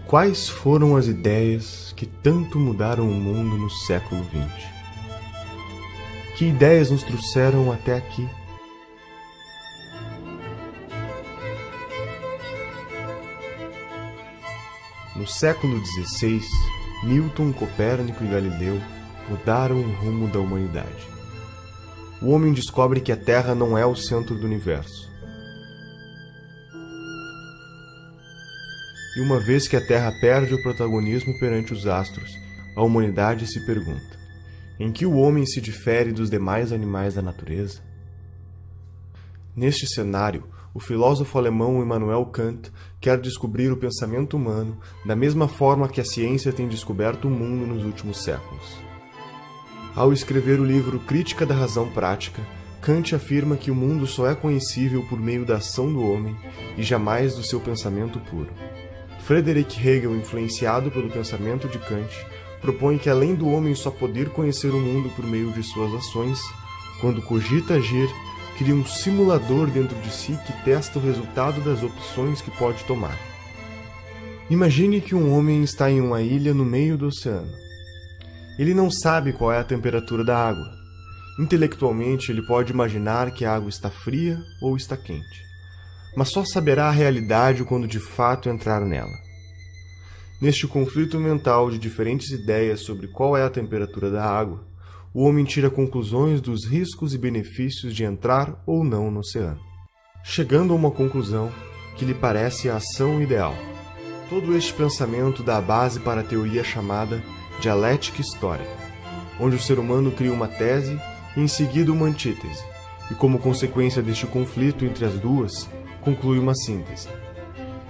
Quais foram as ideias que tanto mudaram o mundo no século XX? Que ideias nos trouxeram até aqui? No século XVI, Newton, Copérnico e Galileu mudaram o rumo da humanidade. O homem descobre que a Terra não é o centro do universo. E uma vez que a Terra perde o protagonismo perante os astros, a humanidade se pergunta: em que o homem se difere dos demais animais da natureza? Neste cenário, o filósofo alemão Immanuel Kant quer descobrir o pensamento humano da mesma forma que a ciência tem descoberto o mundo nos últimos séculos. Ao escrever o livro Crítica da Razão Prática, Kant afirma que o mundo só é conhecível por meio da ação do homem e jamais do seu pensamento puro. Friedrich Hegel, influenciado pelo pensamento de Kant, propõe que além do homem só poder conhecer o mundo por meio de suas ações, quando cogita agir, cria um simulador dentro de si que testa o resultado das opções que pode tomar. Imagine que um homem está em uma ilha no meio do oceano. Ele não sabe qual é a temperatura da água. Intelectualmente, ele pode imaginar que a água está fria ou está quente, mas só saberá a realidade quando de fato entrar nela. Neste conflito mental de diferentes ideias sobre qual é a temperatura da água, o homem tira conclusões dos riscos e benefícios de entrar ou não no oceano, chegando a uma conclusão que lhe parece a ação ideal. Todo este pensamento dá base para a teoria chamada dialética histórica, onde o ser humano cria uma tese e em seguida uma antítese, e como consequência deste conflito entre as duas, conclui uma síntese.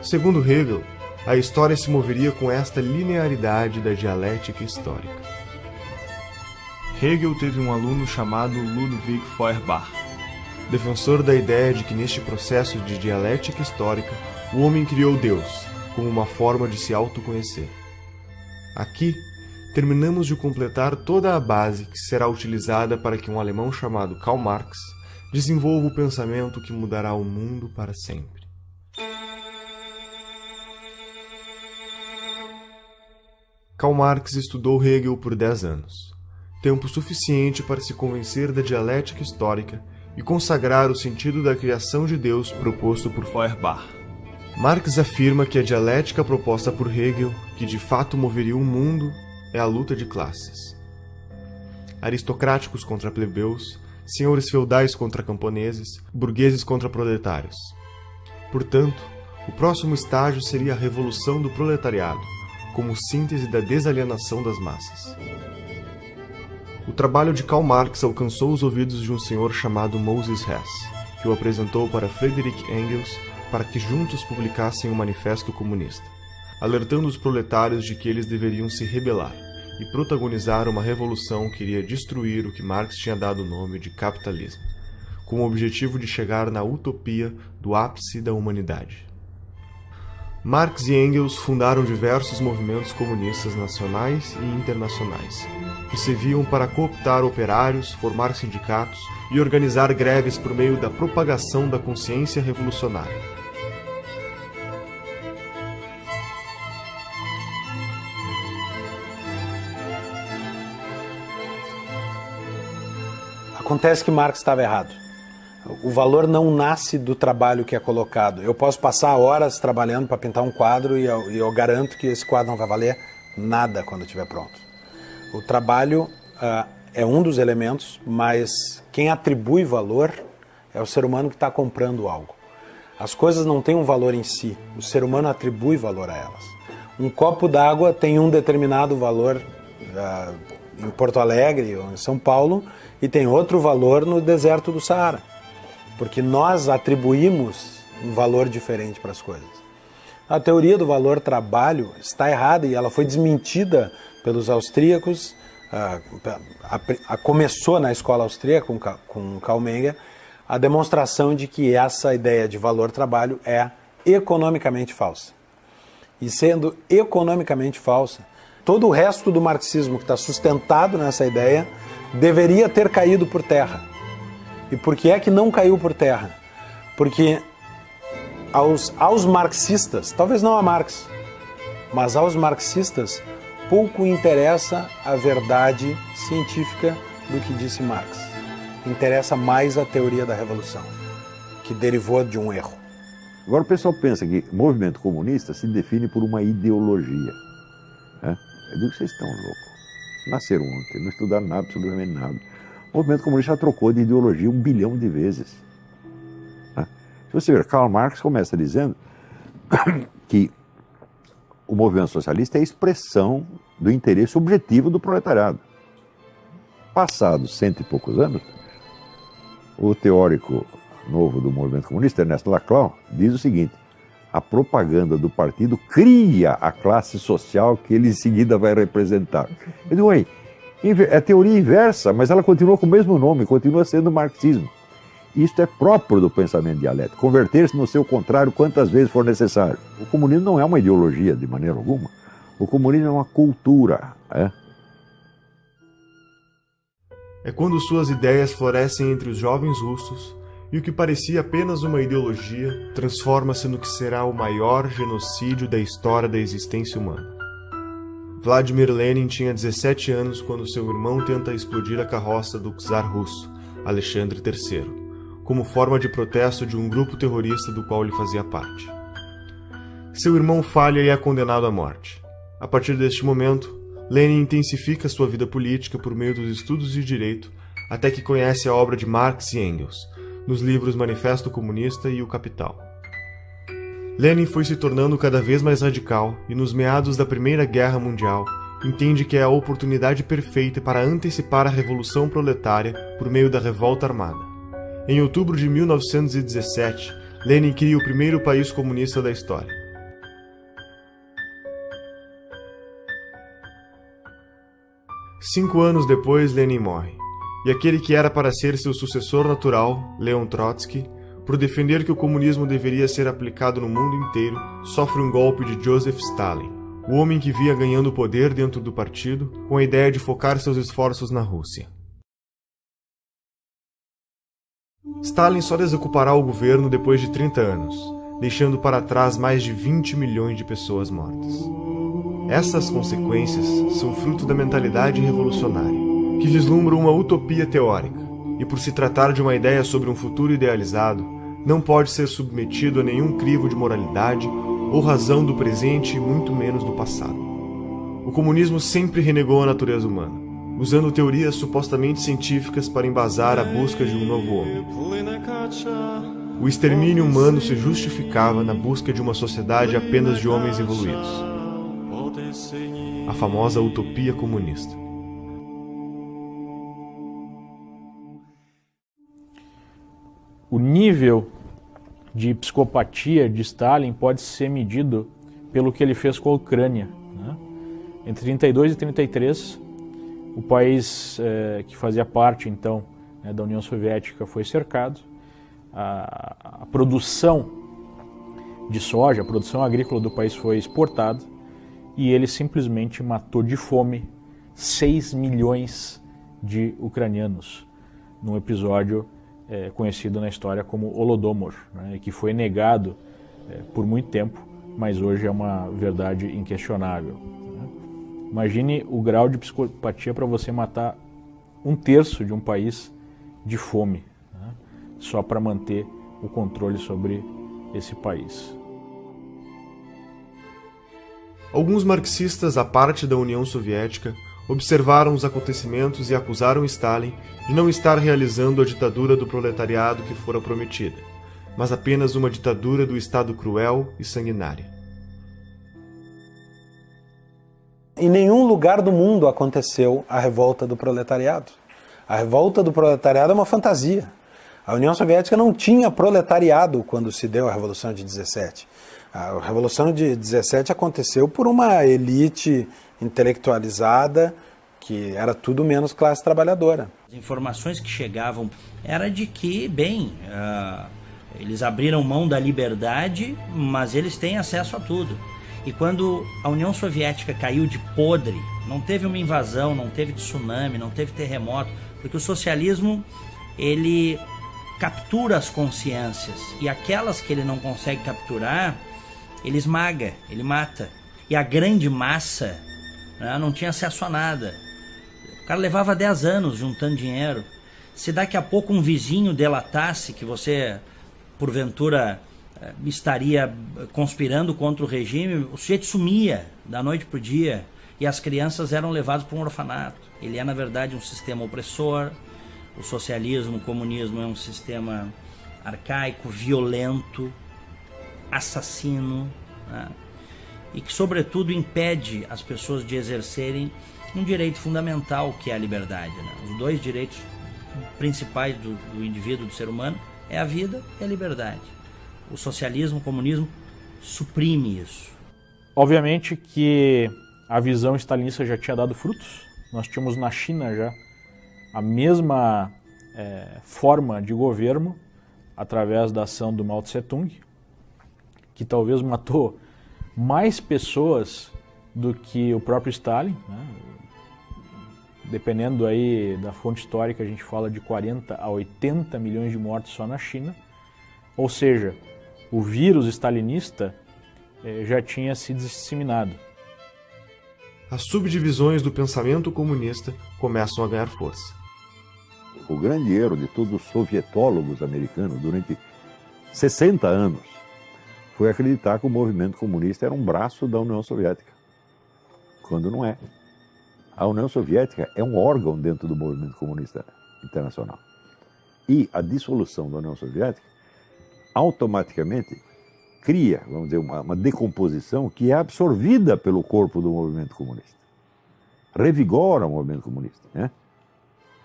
Segundo Hegel, a história se moveria com esta linearidade da dialética histórica. Hegel teve um aluno chamado Ludwig Feuerbach. Defensor da ideia de que neste processo de dialética histórica, o homem criou Deus, como uma forma de se autoconhecer. Aqui, terminamos de completar toda a base que será utilizada para que um alemão chamado Karl Marx desenvolva o pensamento que mudará o mundo para sempre. Karl Marx estudou Hegel por 10 anos. Tempo suficiente para se convencer da dialética histórica e consagrar o sentido da criação de Deus proposto por Feuerbach. Marx afirma que a dialética proposta por Hegel, que de fato moveria o mundo, é a luta de classes. Aristocráticos contra plebeus, senhores feudais contra camponeses, burgueses contra proletários. Portanto, o próximo estágio seria a revolução do proletariado, como síntese da desalienação das massas. O trabalho de Karl Marx alcançou os ouvidos de um senhor chamado Moses Hess, que o apresentou para Friedrich Engels para que juntos publicassem um manifesto comunista, alertando os proletários de que eles deveriam se rebelar e protagonizar uma revolução que iria destruir o que Marx tinha dado o nome de capitalismo, com o objetivo de chegar na utopia do ápice da humanidade. Marx e Engels fundaram diversos movimentos comunistas nacionais e internacionais, que serviam para cooptar operários, formar sindicatos e organizar greves por meio da propagação da consciência revolucionária. Acontece que Marx estava errado. O valor não nasce do trabalho que é colocado. Eu posso passar horas trabalhando para pintar um quadro e eu garanto que esse quadro não vai valer nada quando estiver pronto. O trabalho é um dos elementos, mas quem atribui valor é o ser humano que está comprando algo. As coisas não têm um valor em si, o ser humano atribui valor a elas. Um copo d'água tem um determinado valor em Porto Alegre ou em São Paulo e tem outro valor no deserto do Saara, porque nós atribuímos um valor diferente para as coisas. A teoria do valor trabalho está errada e ela foi desmentida pelos austríacos, começou na escola austríaca com Karl Menger, a demonstração de que essa ideia de valor trabalho é economicamente falsa. E sendo economicamente falsa, todo o resto do marxismo que está sustentado nessa ideia deveria ter caído por terra. E por que é que não caiu por terra? Porque aos marxistas, talvez não a Marx, Mas aos marxistas pouco interessa a verdade científica do que disse Marx. Interessa mais a teoria da revolução, que derivou de um erro. Agora o pessoal pensa que o movimento comunista se define por uma ideologia. Né? Eu digo que vocês estão loucos. Nasceram ontem, não estudaram nada, absolutamente nada. O movimento comunista já trocou de ideologia 1 bilhão de vezes. Né? Se você ver, Karl Marx começa dizendo que o movimento socialista é a expressão do interesse objetivo do proletariado. Passados 100 e poucos anos, o teórico novo do movimento comunista, Ernesto Laclau, diz o seguinte: a propaganda do partido cria a classe social que ele em seguida vai representar. Eu digo, ué, é teoria inversa, mas ela continua com o mesmo nome, continua sendo marxismo. Isto é próprio do pensamento dialético, converter-se no seu contrário quantas vezes for necessário. O comunismo não é uma ideologia de maneira alguma, o comunismo é uma cultura. É quando suas ideias florescem entre os jovens russos e o que parecia apenas uma ideologia transforma-se no que será o maior genocídio da história da existência humana. Vladimir Lenin tinha 17 anos quando seu irmão tenta explodir a carroça do czar russo, Alexandre III, como forma de protesto de um grupo terrorista do qual ele fazia parte. Seu irmão falha e é condenado à morte. A partir deste momento, Lenin intensifica sua vida política por meio dos estudos de direito, até que conhece a obra de Marx e Engels, nos livros Manifesto Comunista e O Capital. Lenin foi se tornando cada vez mais radical e, nos meados da Primeira Guerra Mundial, entende que é a oportunidade perfeita para antecipar a Revolução Proletária por meio da revolta armada. Em outubro de 1917, Lenin cria o primeiro país comunista da história. Cinco anos depois, Lenin morre. E aquele que era para ser seu sucessor natural, Leon Trotsky, por defender que o comunismo deveria ser aplicado no mundo inteiro, sofre um golpe de Joseph Stalin, o homem que via ganhando poder dentro do partido, com a ideia de focar seus esforços na Rússia. Stalin só desocupará o governo depois de 30 anos, deixando para trás mais de 20 milhões de pessoas mortas. Essas consequências são fruto da mentalidade revolucionária, que vislumbra uma utopia teórica, e por se tratar de uma ideia sobre um futuro idealizado, não pode ser submetido a nenhum crivo de moralidade ou razão do presente e muito menos do passado. O comunismo sempre renegou a natureza humana, usando teorias supostamente científicas para embasar a busca de um novo homem. O extermínio humano se justificava na busca de uma sociedade apenas de homens evoluídos. A famosa utopia comunista. O nível de psicopatia de Stalin pode ser medido pelo que ele fez com a Ucrânia. Né? Entre 32 e 33, o país que fazia parte, então, da União Soviética foi cercado. A produção de soja, a produção agrícola do país foi exportada e ele simplesmente matou de fome 6 milhões de ucranianos, num episódio conhecido na história como Holodomor, né, que foi negado por muito tempo, mas hoje é uma verdade inquestionável. Né? Imagine o grau de psicopatia para você matar 1/3 de um país de fome, né, só para manter o controle sobre esse país. Alguns marxistas, à parte da União Soviética, observaram os acontecimentos e acusaram Stalin de não estar realizando a ditadura do proletariado que fora prometida, mas apenas uma ditadura do Estado cruel e sanguinária. Em nenhum lugar do mundo aconteceu a revolta do proletariado. A revolta do proletariado é uma fantasia. A União Soviética não tinha proletariado quando se deu a Revolução de 17. A Revolução de 17 aconteceu por uma elite intelectualizada que era tudo menos classe trabalhadora. As informações que chegavam era de que, eles abriram mão da liberdade, mas eles têm acesso a tudo. E quando a União Soviética caiu de podre, não teve uma invasão, não teve tsunami, não teve terremoto, porque o socialismo, ele captura as consciências, e aquelas que ele não consegue capturar, ele esmaga, ele mata. E a grande massa, né, não tinha acesso a nada. O cara levava 10 anos juntando dinheiro. Se daqui a pouco um vizinho delatasse que você, porventura, estaria conspirando contra o regime, o sujeito sumia da noite para o dia e as crianças eram levadas para um orfanato. Ele é, na verdade, um sistema opressor. O socialismo, o comunismo é um sistema arcaico, violento, assassino, né? E que, sobretudo, impede as pessoas de exercerem um direito fundamental, que é a liberdade, né? Os dois direitos principais do indivíduo, do ser humano, é a vida e a liberdade. O socialismo, o comunismo suprime isso. Obviamente que a visão stalinista já tinha dado frutos. Nós tínhamos na China já a mesma forma de governo através da ação do Mao Tse-tung, que talvez matou mais pessoas do que o próprio Stalin, né? Dependendo aí da fonte histórica, a gente fala de 40 a 80 milhões de mortes só na China. Ou seja, o vírus stalinista já tinha se disseminado. As subdivisões do pensamento comunista começam a ganhar força. O grande erro de todos os sovietólogos americanos durante 60 anos foi acreditar que o movimento comunista era um braço da União Soviética, quando não é. A União Soviética é um órgão dentro do movimento comunista internacional. E a dissolução da União Soviética automaticamente cria, vamos dizer, uma decomposição que é absorvida pelo corpo do movimento comunista. Revigora o movimento comunista, né?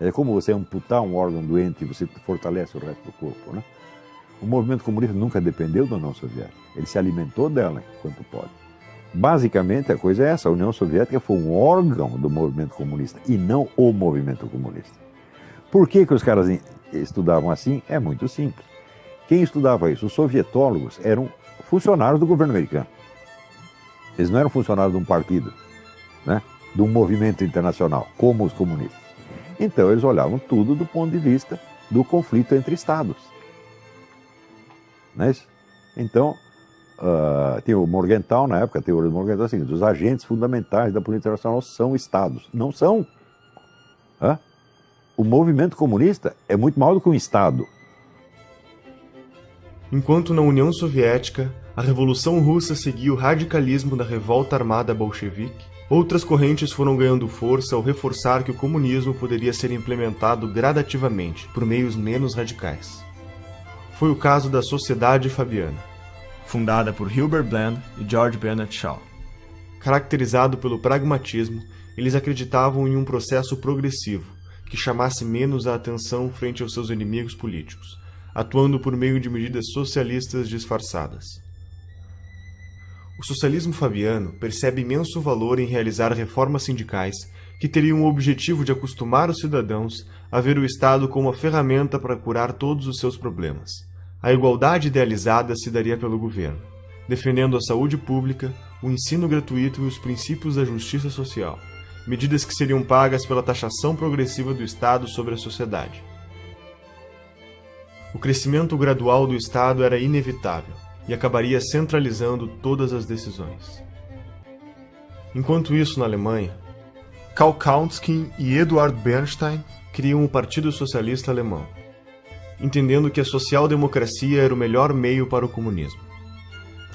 É como você amputar um órgão doente e você fortalece o resto do corpo, né? O movimento comunista nunca dependeu da União Soviética. Ele se alimentou dela enquanto pode. Basicamente, a coisa é essa. A União Soviética foi um órgão do movimento comunista e não o movimento comunista. Por que os caras estudavam assim? É muito simples. Quem estudava isso? Os sovietólogos eram funcionários do governo americano. Eles não eram funcionários de um partido, né? De um movimento internacional, como os comunistas. Então, eles olhavam tudo do ponto de vista do conflito entre estados. Não é isso? Então, tem o Morgenthau, na época, a teoria do Morgenthau é a seguinte: os agentes fundamentais da política internacional são estados. Não são. O movimento comunista é muito maior do que um estado. Enquanto na União Soviética, a Revolução Russa seguia o radicalismo da revolta armada bolchevique, outras correntes foram ganhando força ao reforçar que o comunismo poderia ser implementado gradativamente, por meios menos radicais. Foi o caso da Sociedade Fabiana, fundada por Hilbert Bland e George Bernard Shaw. Caracterizado pelo pragmatismo, eles acreditavam em um processo progressivo, que chamasse menos a atenção frente aos seus inimigos políticos, atuando por meio de medidas socialistas disfarçadas. O socialismo fabiano percebe imenso valor em realizar reformas sindicais que teriam o objetivo de acostumar os cidadãos a ver o Estado como a ferramenta para curar todos os seus problemas. A igualdade idealizada se daria pelo governo, defendendo a saúde pública, o ensino gratuito e os princípios da justiça social, medidas que seriam pagas pela taxação progressiva do Estado sobre a sociedade. O crescimento gradual do Estado era inevitável e acabaria centralizando todas as decisões. Enquanto isso, na Alemanha, Karl Kautsky e Eduard Bernstein criam o Partido Socialista Alemão, entendendo que a social-democracia era o melhor meio para o comunismo.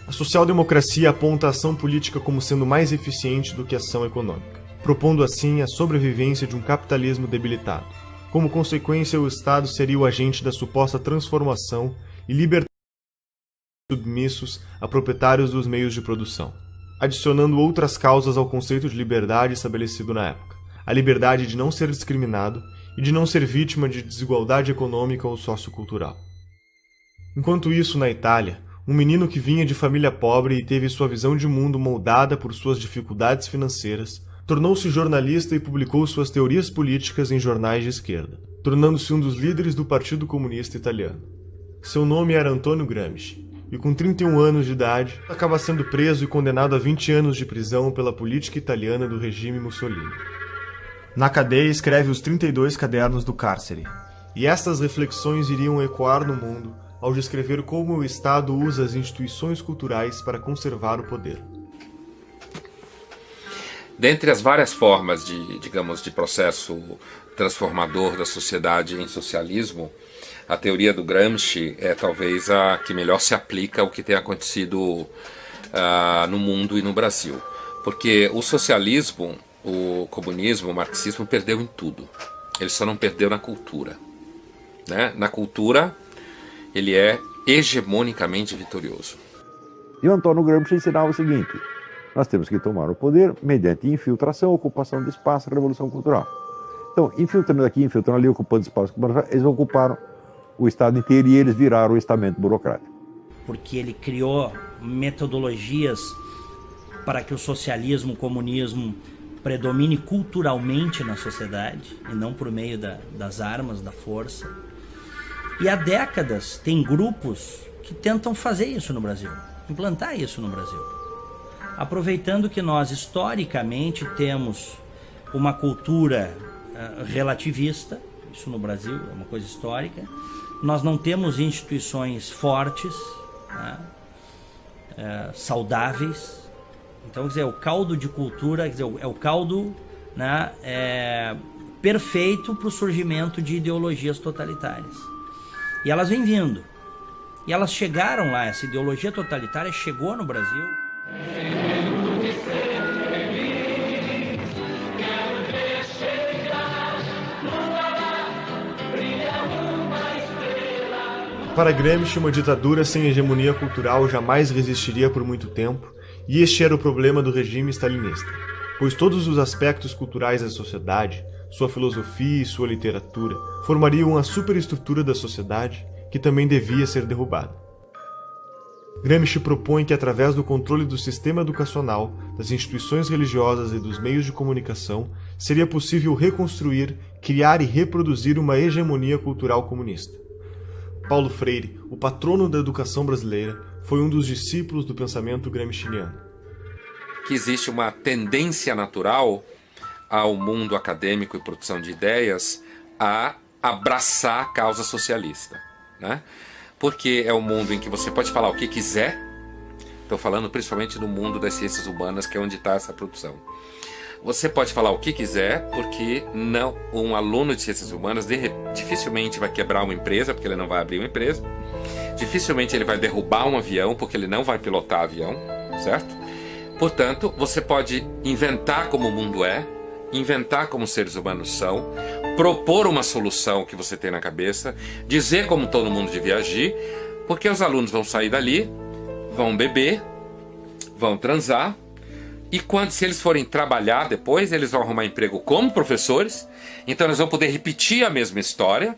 A social-democracia aponta a ação política como sendo mais eficiente do que a ação econômica, propondo assim a sobrevivência de um capitalismo debilitado. Como consequência, o Estado seria o agente da suposta transformação e libertação dos submissos a proprietários dos meios de produção, adicionando outras causas ao conceito de liberdade estabelecido na época: a liberdade de não ser discriminado e de não ser vítima de desigualdade econômica ou sociocultural. Enquanto isso, na Itália, um menino que vinha de família pobre e teve sua visão de mundo moldada por suas dificuldades financeiras, tornou-se jornalista e publicou suas teorias políticas em jornais de esquerda, tornando-se um dos líderes do Partido Comunista Italiano. Seu nome era Antonio Gramsci, e com 31 anos de idade, acaba sendo preso e condenado a 20 anos de prisão pela política italiana do regime Mussolini. Na cadeia escreve os 32 cadernos do cárcere. E estas reflexões iriam ecoar no mundo ao descrever como o Estado usa as instituições culturais para conservar o poder. Dentre as várias formas de processo transformador da sociedade em socialismo, a teoria do Gramsci é talvez a que melhor se aplica ao que tem acontecido no mundo e no Brasil. Porque o socialismo, o comunismo, o marxismo perdeu em tudo. Ele só não perdeu na cultura. Né? Na cultura, ele é hegemonicamente vitorioso. E o Antônio Gramsci ensinava o seguinte: nós temos que tomar o poder mediante infiltração, ocupação de espaço, revolução cultural. Então, infiltrando aqui, infiltrando ali, ocupando espaço, eles ocuparam o Estado inteiro e eles viraram o estamento burocrático. Porque ele criou metodologias para que o socialismo, o comunismo predomine culturalmente na sociedade e não por meio das armas, da força. E há décadas tem grupos que tentam fazer isso no Brasil, implantar isso no Brasil. Aproveitando que nós historicamente temos uma cultura relativista, isso no Brasil é uma coisa histórica, nós não temos instituições fortes, né, saudáveis. Então, quer dizer, o caldo de cultura, quer dizer, é o caldo, né, perfeito para o surgimento de ideologias totalitárias. E elas vêm vindo. E elas chegaram lá, essa ideologia totalitária chegou no Brasil. Para Gramsci, uma ditadura sem hegemonia cultural jamais resistiria por muito tempo, e este era o problema do regime stalinista, pois todos os aspectos culturais da sociedade, sua filosofia e sua literatura, formariam uma superestrutura da sociedade que também devia ser derrubada. Gramsci propõe que, através do controle do sistema educacional, das instituições religiosas e dos meios de comunicação, seria possível reconstruir, criar e reproduzir uma hegemonia cultural comunista. Paulo Freire, o patrono da educação brasileira, foi um dos discípulos do pensamento gramsciano. Que existe uma tendência natural ao mundo acadêmico e produção de ideias a abraçar a causa socialista, né? Porque é um mundo em que você pode falar o que quiser. Estou falando principalmente no mundo das ciências humanas, que é onde está essa produção. Você pode falar o que quiser, porque não, um aluno de ciências humanas dificilmente vai quebrar uma empresa, porque ele não vai abrir uma empresa. Dificilmente ele vai derrubar um avião, porque ele não vai pilotar avião, certo? Portanto, você pode inventar como o mundo é, inventar como os seres humanos são, propor uma solução que você tem na cabeça, dizer como todo mundo devia agir, porque os alunos vão sair dali, vão beber, vão transar, e se eles forem trabalhar depois, eles vão arrumar emprego como professores, então eles vão poder repetir a mesma história,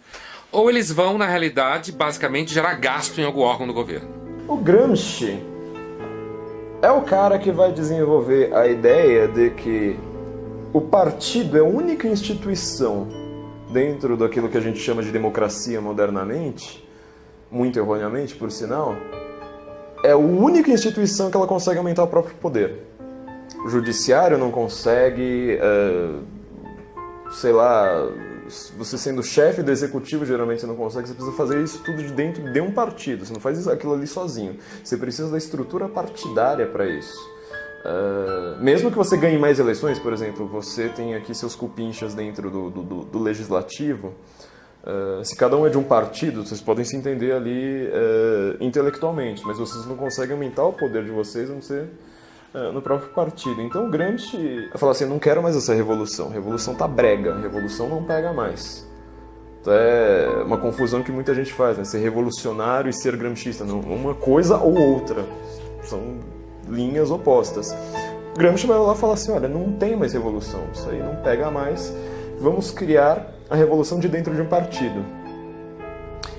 ou eles vão, na realidade, basicamente gerar gasto em algum órgão do governo. O Gramsci é o cara que vai desenvolver a ideia de que o partido é a única instituição dentro daquilo que a gente chama de democracia modernamente, muito erroneamente, por sinal, é a única instituição que ela consegue aumentar o próprio poder. O judiciário não consegue, sei lá, você sendo chefe do executivo, geralmente você não consegue, você precisa fazer isso tudo de dentro de um partido, você não faz aquilo ali sozinho, você precisa da estrutura partidária para isso. Mesmo que você ganhe mais eleições, por exemplo, você tem aqui seus cupinchas dentro do legislativo, se cada um é de um partido, vocês podem se entender ali intelectualmente, mas vocês não conseguem aumentar o poder de vocês, a não ser no próprio partido. Então o Gramsci fala assim, não quero mais essa revolução, revolução tá brega, revolução não pega mais. Então é uma confusão que muita gente faz, né? Ser revolucionário e ser gramscista, não, uma coisa ou outra, são linhas opostas. O Gramsci vai lá e fala assim, olha, não tem mais revolução, isso aí não pega mais, vamos criar a revolução de dentro de um partido.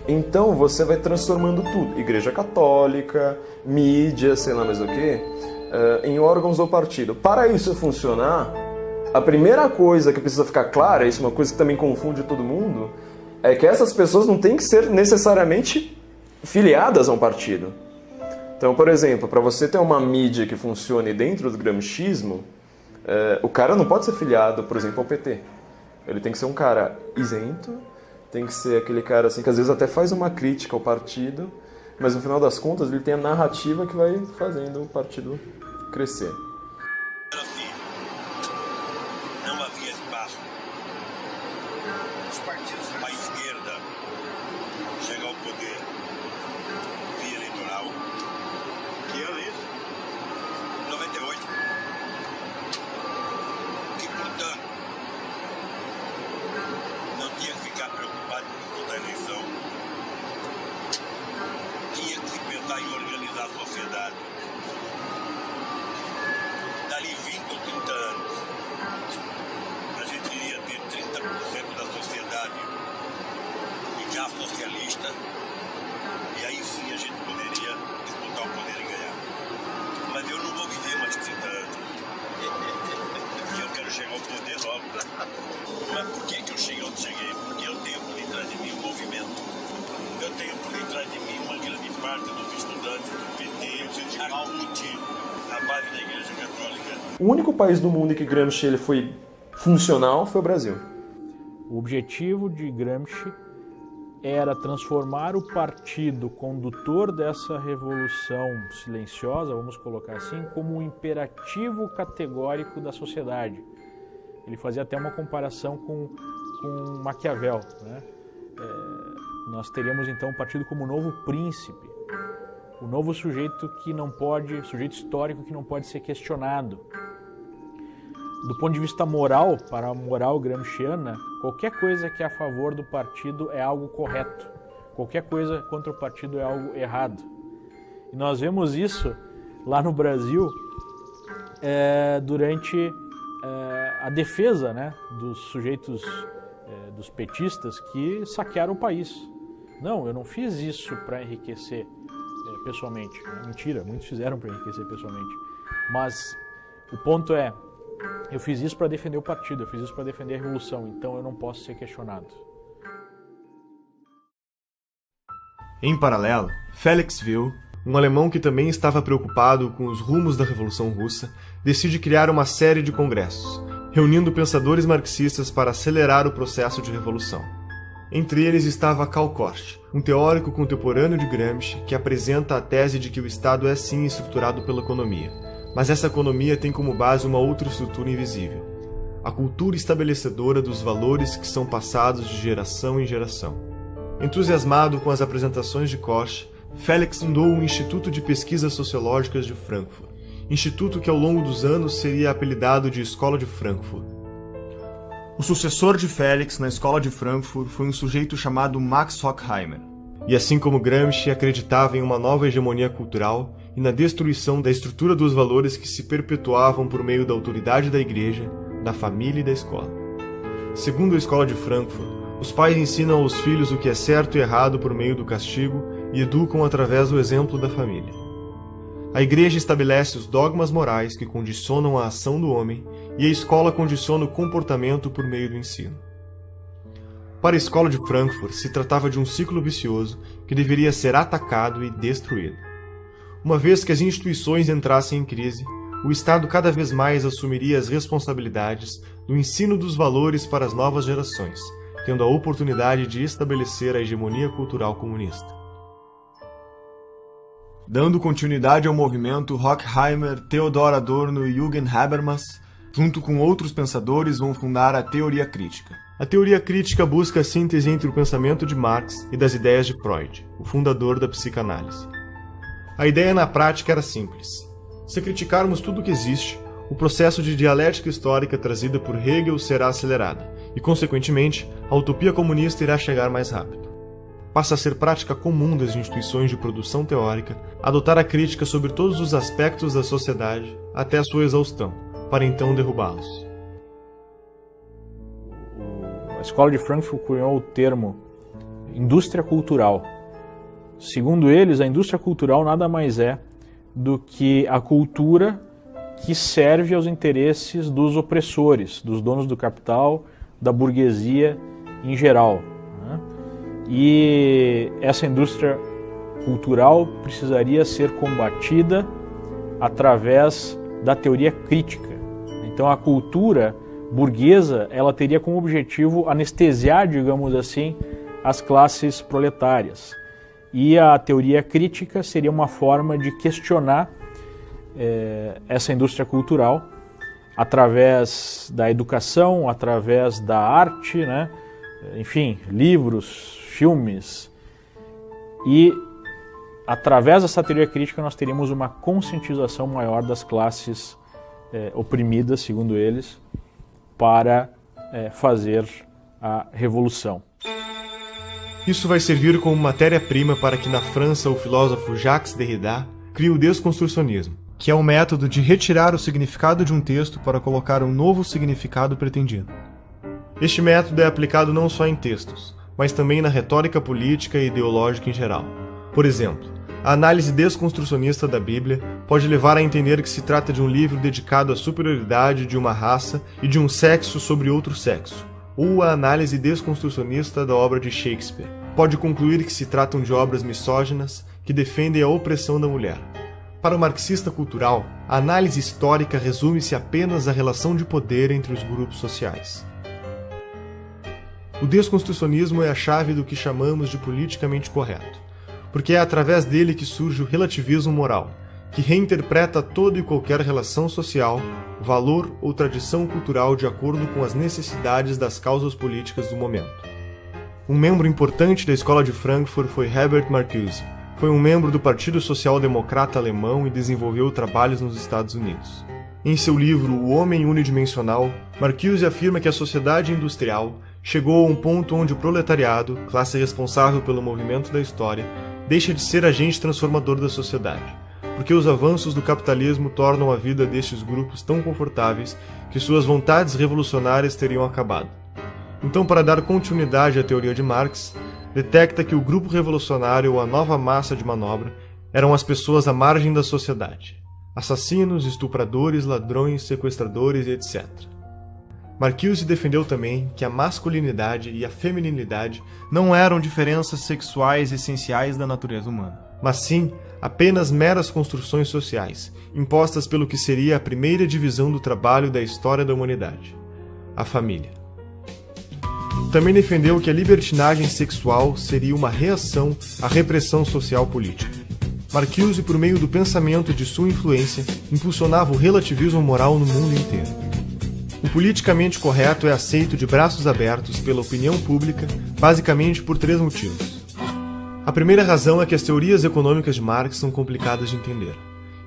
Então você vai transformando tudo, Igreja Católica, mídia, sei lá mais o que, em órgãos do partido. Para isso funcionar, a primeira coisa que precisa ficar clara, isso é uma coisa que também confunde todo mundo, é que essas pessoas não têm que ser necessariamente filiadas a um partido. Então, por exemplo, para você ter uma mídia que funcione dentro do gramscismo, o cara não pode ser filiado, por exemplo, ao PT. Ele tem que ser um cara isento, tem que ser aquele cara assim, que às vezes até faz uma crítica ao partido, mas no final das contas ele tem a narrativa que vai fazendo o partido crescer. os partidos à esquerda chegar ao poder via eleitoral, que ano é isso? 98. E, portanto, não tinha que ficar preocupado com toda a eleição. Tinha que se pensar em organizar a sociedade. Dali 20 ou 30 anos, a gente iria ter 30% da sociedade já socialista, e aí sim a gente poderia disputar o poder e ganhar. Mas eu não vou viver mais 30 anos. E eu quero chegar ao poder logo. Mas por que eu cheguei onde cheguei? Porque eu tenho por detrás de mim um movimento. Eu tenho por detrás de mim uma grande parte dos estudantes do PT, a CUT, a base da Igreja Católica. O único país do mundo em que Gramsci ele foi funcional foi o Brasil. O objetivo de Gramsci era transformar o partido condutor dessa revolução silenciosa, vamos colocar assim, como um imperativo categórico da sociedade. Ele fazia até uma comparação com Maquiavel, né? Nós teríamos então o partido como o novo príncipe, o novo sujeito que não pode, sujeito histórico que não pode ser questionado. Do ponto de vista moral, para a moral gramsciana, qualquer coisa que é a favor do partido é algo correto. Qualquer coisa contra o partido é algo errado. E nós vemos isso lá no Brasil durante a defesa, né, dos sujeitos, dos petistas que saquearam o país. Não, eu não fiz isso para enriquecer pessoalmente. Mentira, muitos fizeram para enriquecer pessoalmente. Mas o ponto é, eu fiz isso para defender o partido, eu fiz isso para defender a revolução, então eu não posso ser questionado. Em paralelo, Felix Wilh, um alemão que também estava preocupado com os rumos da Revolução Russa, decide criar uma série de congressos, reunindo pensadores marxistas para acelerar o processo de revolução. Entre eles estava Karl Korsch, um teórico contemporâneo de Gramsci que apresenta a tese de que o Estado é sim estruturado pela economia, mas essa economia tem como base uma outra estrutura invisível, a cultura estabelecedora dos valores que são passados de geração em geração. Entusiasmado com as apresentações de Korsch, Felix fundou o Instituto de Pesquisas Sociológicas de Frankfurt, instituto que ao longo dos anos seria apelidado de Escola de Frankfurt. O sucessor de Felix na Escola de Frankfurt foi um sujeito chamado Max Horkheimer. E assim como Gramsci acreditava em uma nova hegemonia cultural e na destruição da estrutura dos valores que se perpetuavam por meio da autoridade da igreja, da família e da escola. Segundo a Escola de Frankfurt, os pais ensinam aos filhos o que é certo e errado por meio do castigo e educam através do exemplo da família. A igreja estabelece os dogmas morais que condicionam a ação do homem e a escola condiciona o comportamento por meio do ensino. Para a Escola de Frankfurt, se tratava de um ciclo vicioso que deveria ser atacado e destruído. Uma vez que as instituições entrassem em crise, o Estado cada vez mais assumiria as responsabilidades do ensino dos valores para as novas gerações, tendo a oportunidade de estabelecer a hegemonia cultural comunista. Dando continuidade ao movimento, Horkheimer, Theodor Adorno e Jürgen Habermas, junto com outros pensadores, vão fundar a teoria crítica. A teoria crítica busca a síntese entre o pensamento de Marx e das ideias de Freud, o fundador da psicanálise. A ideia na prática era simples. Se criticarmos tudo o que existe, o processo de dialética histórica trazida por Hegel será acelerado, e, consequentemente, a utopia comunista irá chegar mais rápido. Passa a ser prática comum das instituições de produção teórica adotar a crítica sobre todos os aspectos da sociedade até a sua exaustão, para então derrubá-los. A Escola de Frankfurt cunhou o termo indústria cultural. Segundo eles, a indústria cultural nada mais é do que a cultura que serve aos interesses dos opressores, dos donos do capital, da burguesia em geral. E essa indústria cultural precisaria ser combatida através da teoria crítica. Então a cultura burguesa, ela teria como objetivo anestesiar, digamos assim, as classes proletárias. E a teoria crítica seria uma forma de questionar essa indústria cultural através da educação, através da arte, né? enfim, livros, filmes, e através dessa teoria crítica nós teríamos uma conscientização maior das classes oprimidas, segundo eles, para fazer a revolução. Isso vai servir como matéria-prima para que na França o filósofo Jacques Derrida crie o desconstrucionismo, que é o método de retirar o significado de um texto para colocar um novo significado pretendido. Este método é aplicado não só em textos, mas também na retórica política e ideológica em geral. Por exemplo, a análise desconstrucionista da Bíblia pode levar a entender que se trata de um livro dedicado à superioridade de uma raça e de um sexo sobre outro sexo, ou a análise desconstrucionista da obra de Shakespeare pode concluir que se tratam de obras misóginas que defendem a opressão da mulher. Para o marxista cultural, a análise histórica resume-se apenas à relação de poder entre os grupos sociais. O desconstrucionismo é a chave do que chamamos de politicamente correto, porque é através dele que surge o relativismo moral, que reinterpreta toda e qualquer relação social, valor ou tradição cultural de acordo com as necessidades das causas políticas do momento. Um membro importante da Escola de Frankfurt foi Herbert Marcuse. Foi um membro do Partido Social Democrata Alemão e desenvolveu trabalhos nos Estados Unidos. Em seu livro O Homem Unidimensional, Marcuse afirma que a sociedade industrial chegou a um ponto onde o proletariado, classe responsável pelo movimento da história, deixa de ser agente transformador da sociedade, porque os avanços do capitalismo tornam a vida destes grupos tão confortáveis que suas vontades revolucionárias teriam acabado. Então, para dar continuidade à teoria de Marx, detecta que o grupo revolucionário ou a nova massa de manobra eram as pessoas à margem da sociedade, assassinos, estupradores, ladrões, sequestradores e etc. Marcuse defendeu também que a masculinidade e a feminilidade não eram diferenças sexuais essenciais da natureza humana, mas sim apenas meras construções sociais, impostas pelo que seria a primeira divisão do trabalho da história da humanidade, a família. Também defendeu que a libertinagem sexual seria uma reação à repressão social política. Marcuse, por meio do pensamento de sua influência, impulsionava o relativismo moral no mundo inteiro. O politicamente correto é aceito de braços abertos pela opinião pública, basicamente por 3 motivos. A primeira razão é que as teorias econômicas de Marx são complicadas de entender,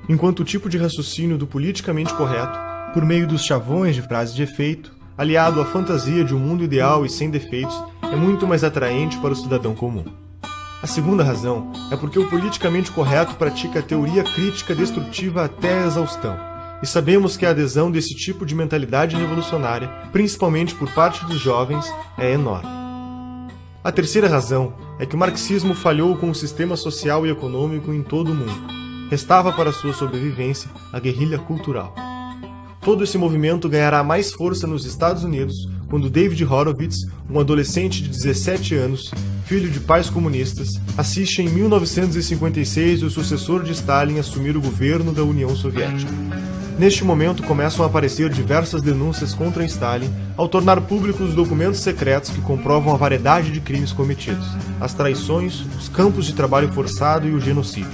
enquanto o tipo de raciocínio do politicamente correto, por meio dos chavões de frases de efeito, aliado à fantasia de um mundo ideal e sem defeitos, é muito mais atraente para o cidadão comum. A segunda razão é porque o politicamente correto pratica a teoria crítica destrutiva até a exaustão, e sabemos que a adesão desse tipo de mentalidade revolucionária, principalmente por parte dos jovens, é enorme. A terceira razão é que o marxismo falhou com o sistema social e econômico em todo o mundo. Restava para sua sobrevivência a guerrilha cultural. Todo esse movimento ganhará mais força nos Estados Unidos quando David Horowitz, um adolescente de 17 anos, filho de pais comunistas, assiste em 1956 o sucessor de Stalin assumir o governo da União Soviética. Neste momento começam a aparecer diversas denúncias contra Stalin ao tornar públicos os documentos secretos que comprovam a variedade de crimes cometidos, as traições, os campos de trabalho forçado e o genocídio.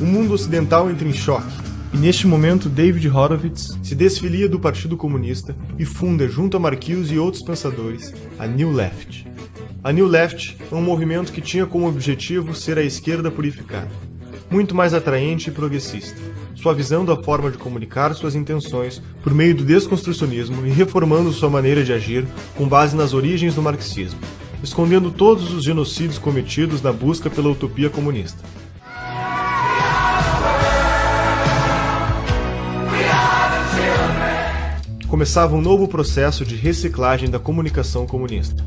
O mundo ocidental entra em choque. E neste momento, David Horowitz se desfilia do Partido Comunista e funda, junto a Marcuse e outros pensadores, a New Left. A New Left é um movimento que tinha como objetivo ser a esquerda purificada, muito mais atraente e progressista, suavizando a forma de comunicar suas intenções por meio do desconstrucionismo e reformando sua maneira de agir com base nas origens do marxismo, escondendo todos os genocídios cometidos na busca pela utopia comunista. Começava um novo processo de reciclagem da comunicação comunista.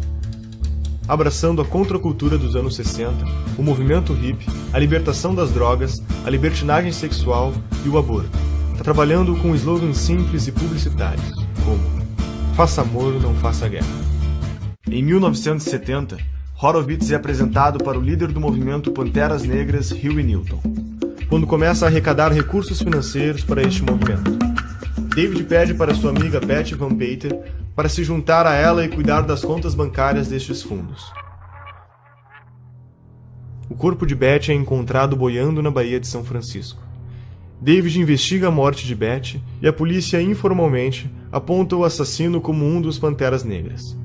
Abraçando a contracultura dos anos 60, o movimento hippie, a libertação das drogas, a libertinagem sexual e o aborto, trabalhando com slogans simples e publicitários, como "Faça amor, não faça guerra". Em 1970, Horowitz é apresentado para o líder do movimento Panteras Negras, Huey Newton, quando começa a arrecadar recursos financeiros para este movimento. David pede para sua amiga Betty Van Pater para se juntar a ela e cuidar das contas bancárias destes fundos. O corpo de Betty é encontrado boiando na Baía de São Francisco. David investiga a morte de Betty e a polícia informalmente aponta o assassino como um dos Panteras Negras.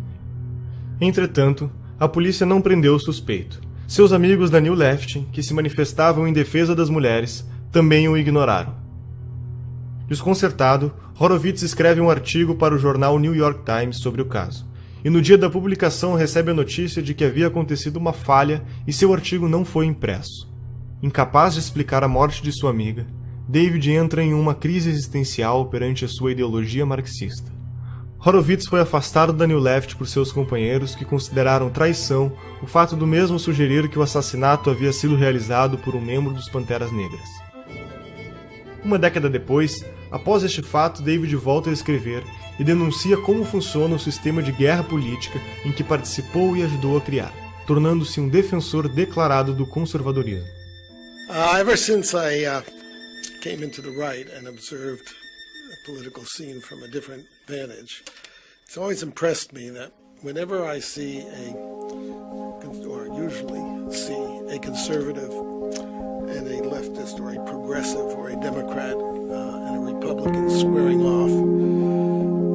Entretanto, a polícia não prendeu o suspeito. Seus amigos da New Left, que se manifestavam em defesa das mulheres, também o ignoraram. Desconcertado, Horowitz escreve um artigo para o jornal New York Times sobre o caso, e no dia da publicação recebe a notícia de que havia acontecido uma falha e seu artigo não foi impresso. Incapaz de explicar a morte de sua amiga, David entra em uma crise existencial perante a sua ideologia marxista. Horowitz foi afastado da New Left por seus companheiros, que consideraram traição o fato do mesmo sugerir que o assassinato havia sido realizado por um membro dos Panteras Negras. Uma década depois, após este fato, David volta a escrever e denuncia como funciona o sistema de guerra política em que participou e ajudou a criar, tornando-se um defensor declarado do conservadorismo. Ever since I came into the right and observed the political scene from a different vantage, it's always impressed me that whenever I see or usually see a conservative and a leftist or a progressive or a Democrat and a Republican squaring off,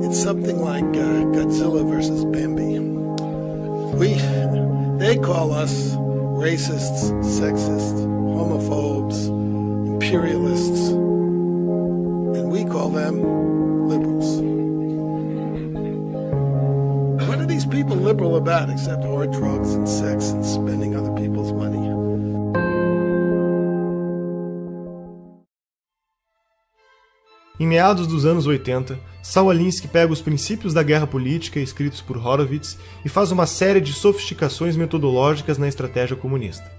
it's something like Godzilla versus Bambi. They call us racists, sexist, homophobes, imperialists, and we call them liberals. What are these people liberal about except hard drugs and sex and spending other people's money? Em meados dos anos 80, Saul Alinsky pega os princípios da guerra política escritos por Horowitz e faz uma série de sofisticações metodológicas na estratégia comunista.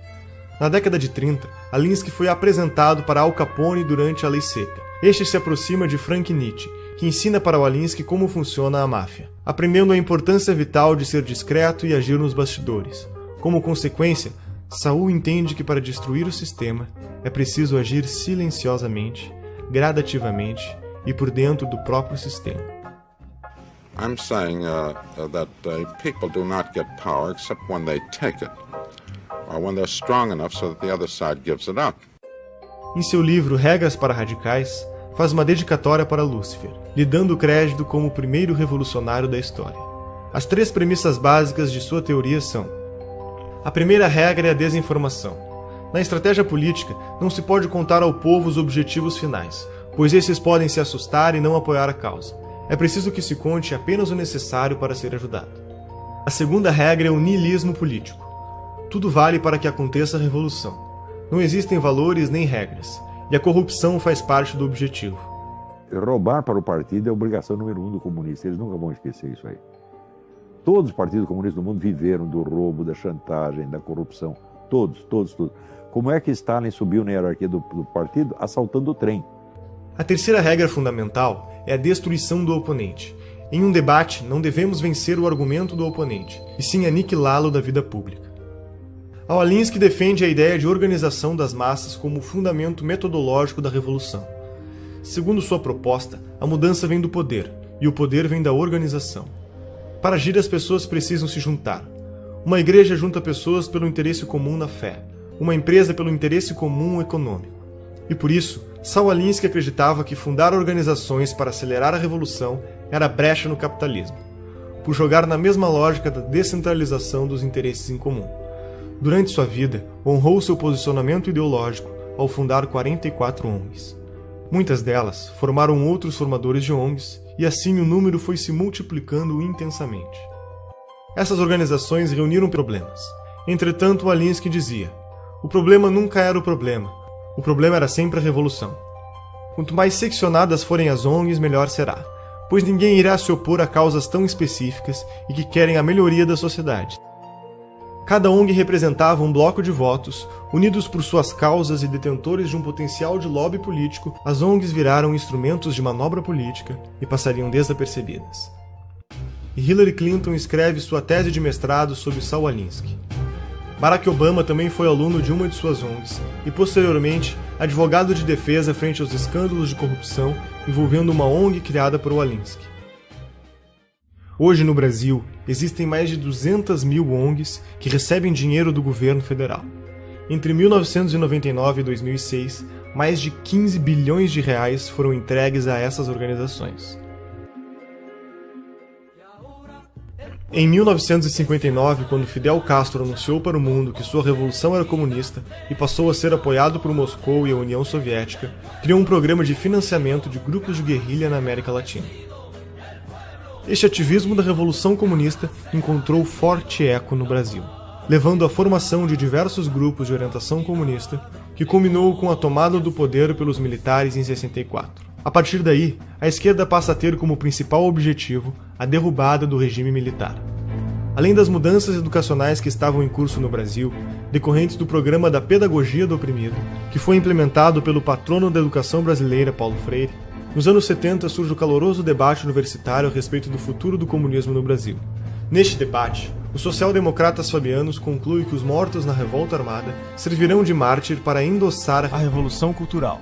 Na década de 30, Alinsky foi apresentado para Al Capone durante a Lei Seca. Este se aproxima de Frank Nietzsche, que ensina para o Alinsky como funciona a máfia, aprendendo a importância vital de ser discreto e agir nos bastidores. Como consequência, Saul entende que para destruir o sistema é preciso agir silenciosamente, gradativamente e por dentro do próprio sistema. I'm saying that people do not get power except when they take it, or when they're strong enough so that the other side gives it up. Em seu livro Regras para Radicais, faz uma dedicatória para Lúcifer, lhe dando crédito como o primeiro revolucionário da história. As 3 premissas básicas de sua teoria são: a primeira regra é a desinformação. Na estratégia política, não se pode contar ao povo os objetivos finais, pois esses podem se assustar e não apoiar a causa. É preciso que se conte apenas o necessário para ser ajudado. A segunda regra é o niilismo político. Tudo vale para que aconteça a revolução. Não existem valores nem regras, e a corrupção faz parte do objetivo. Roubar para o partido é a obrigação número 1 do comunista, eles nunca vão esquecer isso aí. Todos os partidos comunistas do mundo viveram do roubo, da chantagem, da corrupção. Todos. Como é que Stalin subiu na hierarquia do partido? Assaltando o trem. A terceira regra fundamental é a destruição do oponente. Em um debate, não devemos vencer o argumento do oponente, e sim aniquilá-lo da vida pública. Alinsky defende a ideia de organização das massas como o fundamento metodológico da revolução. Segundo sua proposta, a mudança vem do poder, e o poder vem da organização. Para agir, as pessoas precisam se juntar. Uma igreja junta pessoas pelo interesse comum na fé, uma empresa pelo interesse comum econômico. E por isso, Saul Alinsky acreditava que fundar organizações para acelerar a revolução era a brecha no capitalismo, por jogar na mesma lógica da descentralização dos interesses em comum. Durante sua vida, honrou seu posicionamento ideológico ao fundar 44 ONGs. Muitas delas formaram outros formadores de ONGs, e assim o número foi se multiplicando intensamente. Essas organizações reuniram problemas. Entretanto, Alinsky dizia: o problema nunca era o problema era sempre a revolução. Quanto mais seccionadas forem as ONGs, melhor será, pois ninguém irá se opor a causas tão específicas e que querem a melhoria da sociedade. Cada ONG representava um bloco de votos, unidos por suas causas e detentores de um potencial de lobby político. As ONGs viraram instrumentos de manobra política e passariam desapercebidas. E Hillary Clinton escreve sua tese de mestrado sobre Saul Alinsky. Barack Obama também foi aluno de uma de suas ONGs e, posteriormente, advogado de defesa frente aos escândalos de corrupção envolvendo uma ONG criada por Alinsky. Hoje, no Brasil, existem mais de 200 mil ONGs que recebem dinheiro do governo federal. Entre 1999 e 2006, mais de 15 bilhões de reais foram entregues a essas organizações. Em 1959, quando Fidel Castro anunciou para o mundo que sua revolução era comunista e passou a ser apoiado por Moscou e a União Soviética, criou um programa de financiamento de grupos de guerrilha na América Latina. Este ativismo da Revolução Comunista encontrou forte eco no Brasil, levando à formação de diversos grupos de orientação comunista, que culminou com a tomada do poder pelos militares em 64. A partir daí, a esquerda passa a ter como principal objetivo a derrubada do regime militar. Além das mudanças educacionais que estavam em curso no Brasil, decorrentes do programa da Pedagogia do Oprimido, que foi implementado pelo patrono da educação brasileira, Paulo Freire, nos anos 70 surge o caloroso debate universitário a respeito do futuro do comunismo no Brasil. Neste debate, os social-democratas fabianos concluem que os mortos na revolta armada servirão de mártir para endossar a Revolução Cultural.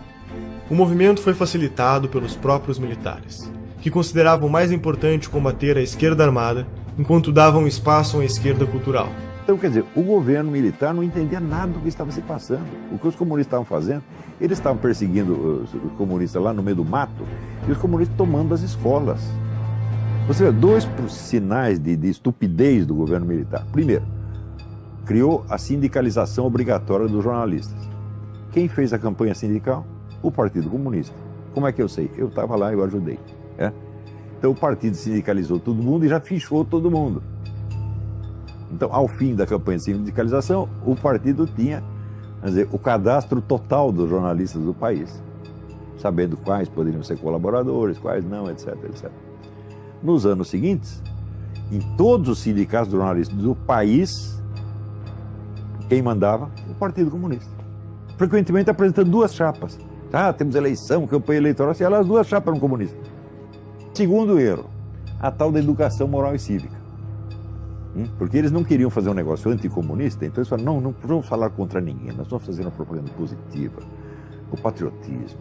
O movimento foi facilitado pelos próprios militares, que consideravam mais importante combater a esquerda armada, enquanto davam espaço à esquerda cultural. Então, quer dizer, o governo militar não entendia nada do que estava se passando. O que os comunistas estavam fazendo, eles estavam perseguindo os comunistas lá no meio do mato, e os comunistas tomando as escolas. Você vê, dois sinais de estupidez do governo militar. Primeiro, criou a sindicalização obrigatória dos jornalistas. Quem fez a campanha sindical? O Partido Comunista. Como é que eu sei? Eu estava lá e eu ajudei. Então o partido sindicalizou todo mundo e já fichou todo mundo. Então, ao fim da campanha de sindicalização, o partido tinha, quer dizer, o cadastro total dos jornalistas do país, sabendo quais poderiam ser colaboradores, quais não, etc, etc. Nos anos seguintes, em todos os sindicatos de jornalistas do país, quem mandava? O Partido Comunista. Frequentemente apresentando duas chapas. Temos eleição, campanha eleitoral, se elas duas chapas eram comunistas. Segundo erro, a tal da educação moral e cívica. Porque eles não queriam fazer um negócio anticomunista, então eles falaram, não vamos falar contra ninguém, nós vamos fazer uma propaganda positiva, o patriotismo.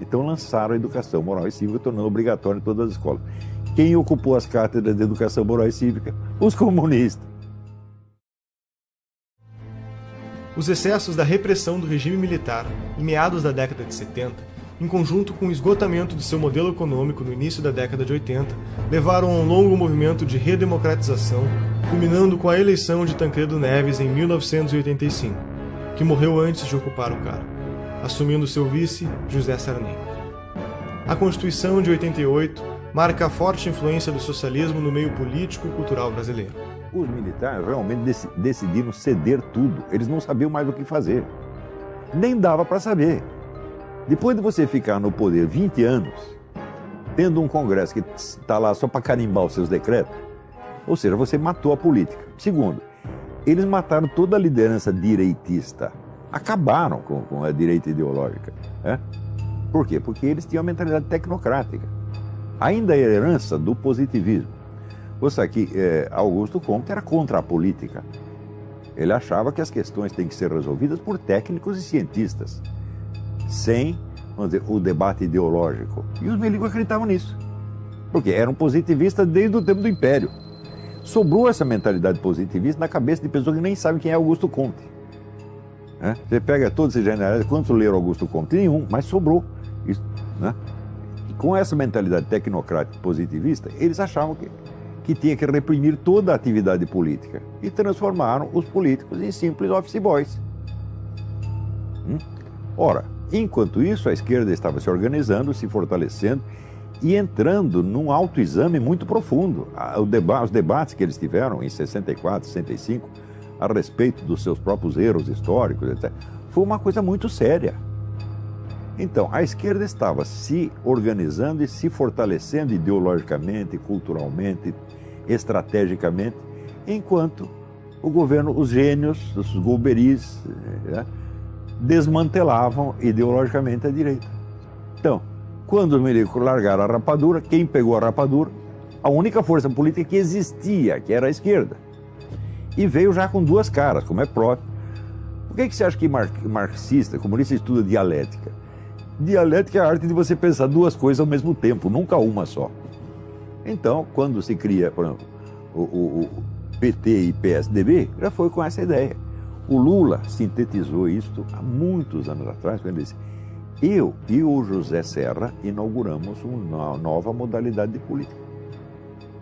Então lançaram a educação moral e cívica, tornando obrigatória em todas as escolas. Quem ocupou as cátedras de educação moral e cívica? Os comunistas. Os excessos da repressão do regime militar, em meados da década de 70, em conjunto com o esgotamento do seu modelo econômico no início da década de 80, levaram a um longo movimento de redemocratização, culminando com a eleição de Tancredo Neves em 1985, que morreu antes de ocupar o cargo, assumindo seu vice, José Sarney. A Constituição de 88 marca a forte influência do socialismo no meio político e cultural brasileiro. Os militares realmente decidiram ceder tudo. Eles não sabiam mais o que fazer. Nem dava para saber. Depois de você ficar no poder 20 anos, tendo um Congresso que está lá só para carimbar os seus decretos, ou seja, você matou a política. Segundo, eles mataram toda a liderança direitista. Acabaram com a direita ideológica. Por quê? Porque eles tinham a mentalidade tecnocrática. Ainda a herança do positivismo. Você sabe que Augusto Comte era contra a política. Ele achava que as questões têm que ser resolvidas por técnicos e cientistas, sem, vamos dizer, o debate ideológico. E os milicos acreditavam nisso, porque eram positivistas desde o tempo do Império. Sobrou essa mentalidade positivista na cabeça de pessoas que nem sabem quem é Augusto Comte. Você pega todos esses generais, quantos leram Augusto Comte? Nenhum, mas sobrou. Isso, E com essa mentalidade tecnocrática positivista, eles achavam que tinha que reprimir toda a atividade política e transformaram os políticos em simples office boys. Ora, enquanto isso, a esquerda estava se organizando, se fortalecendo e entrando num autoexame muito profundo. Os debates que eles tiveram em 64, 65, a respeito dos seus próprios erros históricos, etc., foi uma coisa muito séria. Então, a esquerda estava se organizando e se fortalecendo ideologicamente, culturalmente, estrategicamente, enquanto o governo, os gênios, os golberis, desmantelavam ideologicamente a direita. Então, quando os milicos largaram a rapadura, quem pegou a rapadura? A única força política que existia, que era a esquerda. E veio já com duas caras, como é próprio. Por que você acha que marxista, comunista, estuda dialética? Dialética é a arte de você pensar duas coisas ao mesmo tempo, nunca uma só. Então, quando se cria, por exemplo, o PT e PSDB, já foi com essa ideia. O Lula sintetizou isto há muitos anos atrás, quando ele disse: eu e o José Serra inauguramos uma nova modalidade de política.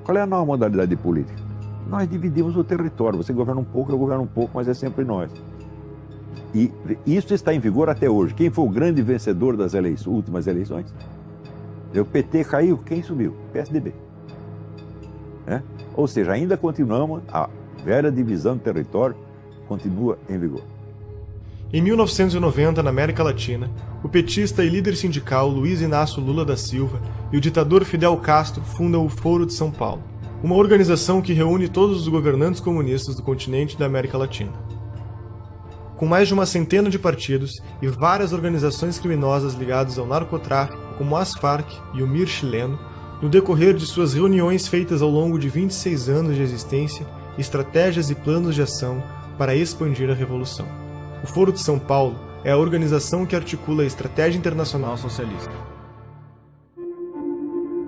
Qual é a nova modalidade de política? Nós dividimos o território. Você governa um pouco, eu governo um pouco, mas é sempre nós. E isso está em vigor até hoje. Quem foi o grande vencedor das últimas eleições? O PT caiu, quem subiu? PSDB. Ou seja, ainda continuamos, a velha divisão do território continua em vigor. Em 1990, na América Latina, o petista e líder sindical Luiz Inácio Lula da Silva e o ditador Fidel Castro fundam o Foro de São Paulo, uma organização que reúne todos os governantes comunistas do continente da América Latina. Com mais de uma centena de partidos e várias organizações criminosas ligadas ao narcotráfico, como as Farc e o MIR chileno, no decorrer de suas reuniões feitas ao longo de 26 anos de existência, estratégias e planos de ação para expandir a revolução. O Foro de São Paulo é a organização que articula a estratégia internacional socialista.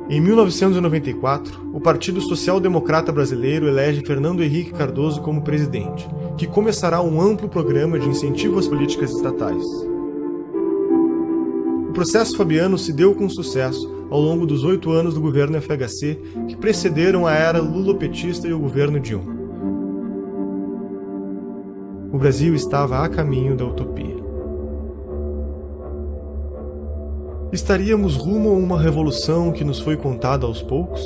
Em 1994, o Partido Social Democrata Brasileiro elege Fernando Henrique Cardoso como presidente, que começará um amplo programa de incentivo às políticas estatais. O processo fabiano se deu com sucesso ao longo dos 8 anos do governo FHC que precederam a era lulopetista e o governo Dilma. O Brasil estava a caminho da utopia. Estaríamos rumo a uma revolução que nos foi contada aos poucos?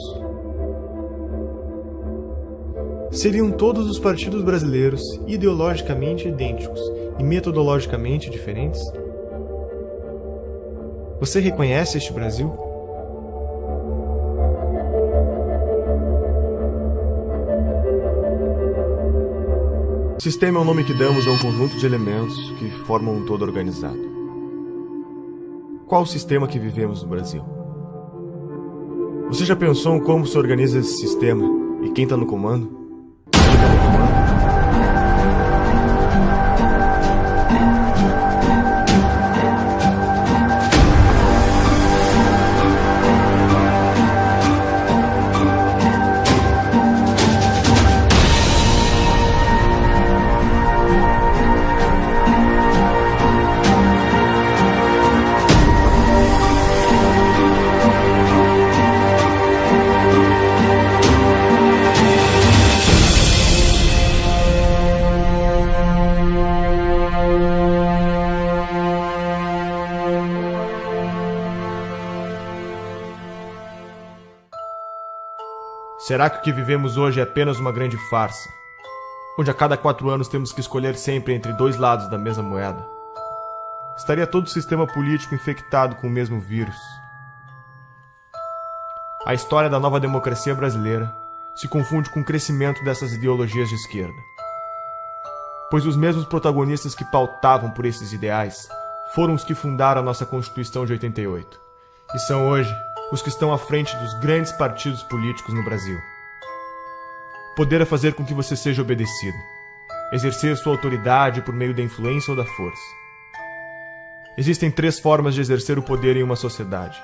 Seriam todos os partidos brasileiros ideologicamente idênticos e metodologicamente diferentes? Você reconhece este Brasil? O sistema é o nome que damos a um conjunto de elementos que formam um todo organizado. Qual o sistema que vivemos no Brasil? Você já pensou em como se organiza esse sistema e quem está no comando? Será que o que vivemos hoje é apenas uma grande farsa, onde a cada 4 anos temos que escolher sempre entre 2 lados da mesma moeda? Estaria todo o sistema político infectado com o mesmo vírus? A história da nova democracia brasileira se confunde com o crescimento dessas ideologias de esquerda. Pois os mesmos protagonistas que pautavam por esses ideais foram os que fundaram a nossa Constituição de 88, e são hoje os que estão à frente dos grandes partidos políticos no Brasil. Poder é fazer com que você seja obedecido, exercer sua autoridade por meio da influência ou da força. Existem 3 formas de exercer o poder em uma sociedade: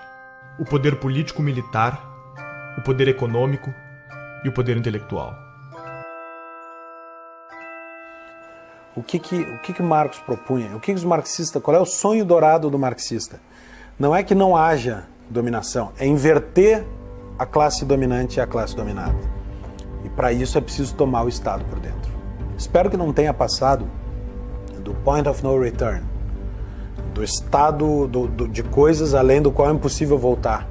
o poder político-militar, o poder econômico e o poder intelectual. O que Marx propunha? O que os marxistas? Qual é o sonho dourado do marxista? Não é que não haja dominação, é inverter a classe dominante e a classe dominada. E para isso é preciso tomar o Estado por dentro. Espero que não tenha passado do point of no return, do estado de coisas além do qual é impossível voltar.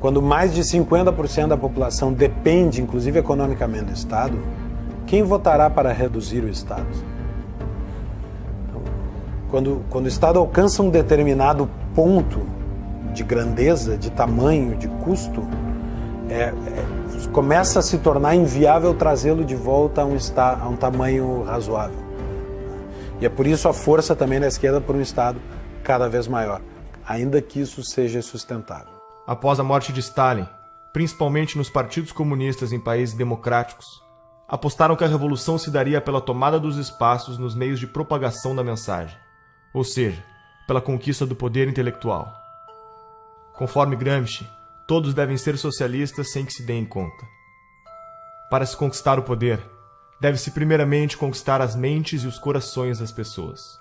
Quando mais de 50% da população depende, inclusive economicamente, do Estado, quem votará para reduzir o Estado? Quando o Estado alcança um determinado ponto de grandeza, de tamanho, de custo, começa a se tornar inviável trazê-lo de volta a um tamanho razoável. E é por isso a força também da esquerda por um Estado cada vez maior, ainda que isso seja sustentável. Após a morte de Stalin, principalmente nos partidos comunistas em países democráticos, apostaram que a revolução se daria pela tomada dos espaços nos meios de propagação da mensagem, ou seja, pela conquista do poder intelectual. Conforme Gramsci, todos devem ser socialistas sem que se deem conta. Para se conquistar o poder, deve-se primeiramente conquistar as mentes e os corações das pessoas.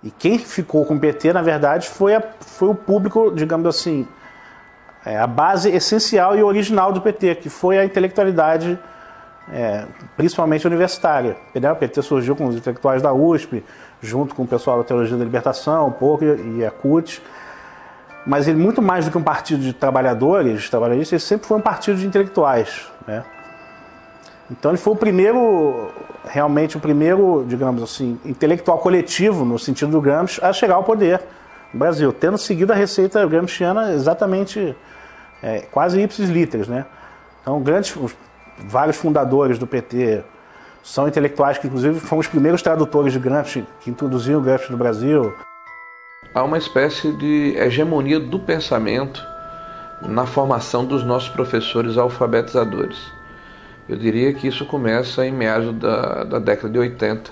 E quem ficou com o PT, na verdade, foi o público, digamos assim, a base essencial e original do PT, que foi a intelectualidade principalmente universitária. O PT surgiu com os intelectuais da USP, junto com o pessoal da Teologia da Libertação, um pouco, e a CUT. Mas ele, muito mais do que um partido de trabalhadores, ele sempre foi um partido de intelectuais, né? Então ele foi realmente o primeiro, digamos assim, intelectual coletivo, no sentido do Gramsci, a chegar ao poder no Brasil, tendo seguido a receita gramsciana exatamente, quase ipsis literis, né? Então, vários fundadores do PT são intelectuais que, inclusive, foram os primeiros tradutores de Gramsci, que introduziam o Gramsci no Brasil. Há uma espécie de hegemonia do pensamento na formação dos nossos professores alfabetizadores. Eu diria que isso começa em meados da década de 80.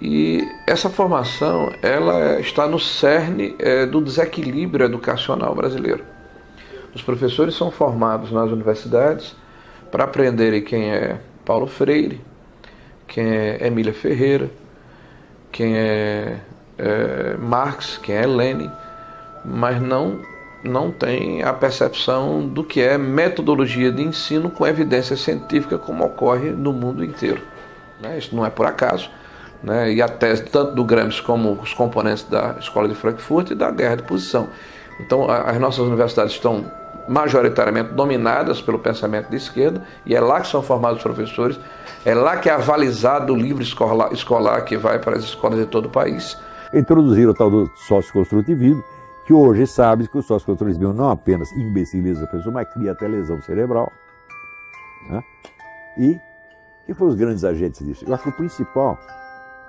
E essa formação ela está no cerne do desequilíbrio educacional brasileiro. Os professores são formados nas universidades para aprenderem quem é Paulo Freire, quem é Emília Ferreira, quem é Marx, quem é Lenin, mas não tem a percepção do que é metodologia de ensino com evidência científica, como ocorre no mundo inteiro, né? Isso não é por acaso, né? E a tese tanto do Gramsci como os componentes da Escola de Frankfurt e da guerra de posição. Então as nossas universidades estão majoritariamente dominadas pelo pensamento de esquerda, e é lá que são formados os professores, é lá que é avalizado o livro escolar que vai para as escolas de todo o país. Introduziram o tal do socioconstrutivismo, que hoje sabe que o socioconstrutivismo não apenas imbeciliza a pessoa, mas cria até lesão cerebral, né? E quem foram os grandes agentes disso? Eu acho que o principal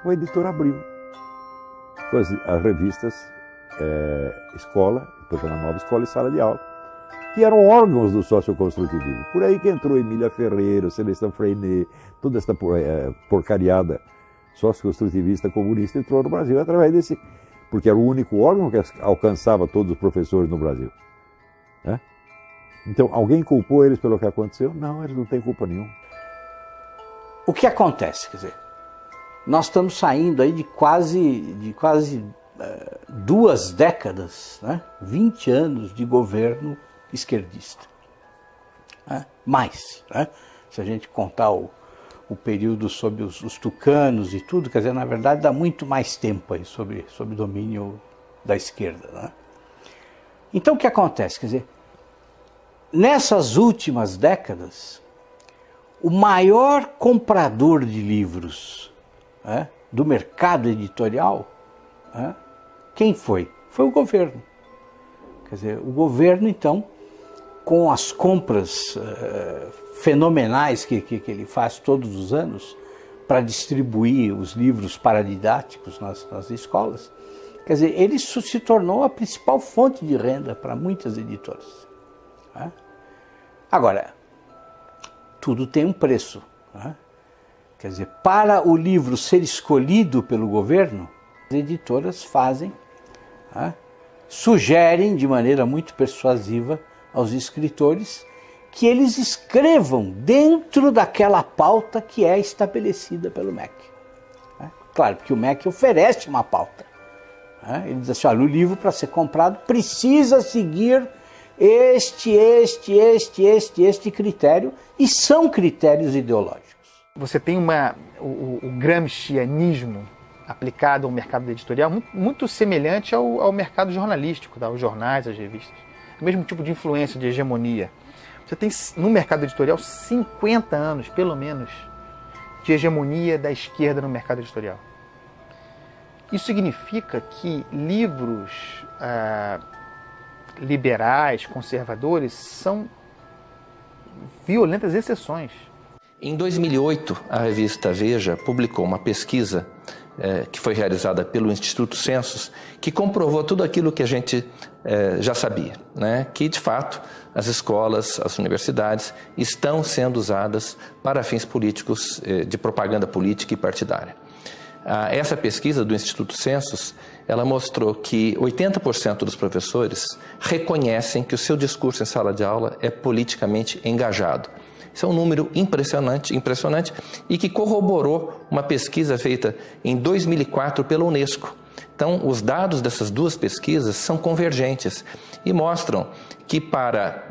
foi a Editora Abril, com as revistas Escola, depois a Nova Escola e Sala de Aula, que eram órgãos do socioconstrutivismo. Por aí que entrou Emília Ferreira, Celestin Freinet, toda essa porcariada socioconstrutivista comunista entrou no Brasil através desse, porque era o único órgão que alcançava todos os professores no Brasil, né? Então, alguém culpou eles pelo que aconteceu? Não, eles não têm culpa nenhuma. O que acontece? Quer dizer, nós estamos saindo aí de quase 2 décadas, né? 20 anos de governo esquerdista, né? Mais, né? Se a gente contar o período sob os tucanos e tudo, quer dizer, na verdade dá muito mais tempo aí sobre domínio da esquerda, né? Então o que acontece? Quer dizer, nessas últimas décadas, o maior comprador de livros, né, do mercado editorial, né, quem foi? Foi o governo. Quer dizer, o governo, então, com as compras fenomenais que ele faz todos os anos para distribuir os livros paradidáticos nas escolas, quer dizer, ele se tornou a principal fonte de renda para muitas editoras, né? Agora, tudo tem um preço, né? Quer dizer, para o livro ser escolhido pelo governo, as editoras fazem, né, sugerem de maneira muito persuasiva aos escritores que eles escrevam dentro daquela pauta que é estabelecida pelo MEC, né? Claro, porque o MEC oferece uma pauta, né? Ele diz assim, olha, o livro para ser comprado precisa seguir este critério, e são critérios ideológicos. Você tem o gramscianismo aplicado ao mercado editorial muito semelhante ao mercado jornalístico, tá? Os jornais, as revistas. O mesmo tipo de influência, de hegemonia. Você tem no mercado editorial 50 anos, pelo menos, de hegemonia da esquerda no mercado editorial. Isso significa que livros liberais, conservadores, são violentas exceções. Em 2008, a revista Veja publicou uma pesquisa que foi realizada pelo Instituto Census, que comprovou tudo aquilo que a gente já sabia, né? Que, de fato, as escolas, as universidades estão sendo usadas para fins políticos, de propaganda política e partidária. Essa pesquisa do Instituto Census, ela mostrou que 80% dos professores reconhecem que o seu discurso em sala de aula é politicamente engajado. Isso é um número impressionante e que corroborou uma pesquisa feita em 2004 pela Unesco. Então, os dados dessas duas pesquisas são convergentes e mostram que para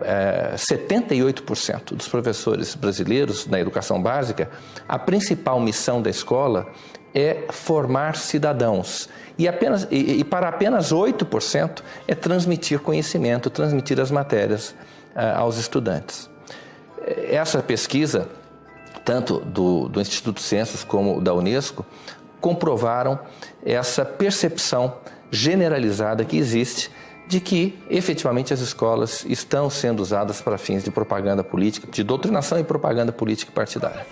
78% dos professores brasileiros na educação básica, a principal missão da escola é formar cidadãos. E para apenas 8% é transmitir conhecimento, transmitir as matérias aos estudantes. Essa pesquisa, tanto do Instituto Census como da Unesco, comprovaram essa percepção generalizada que existe de que, efetivamente, as escolas estão sendo usadas para fins de propaganda política, de doutrinação e propaganda política partidária.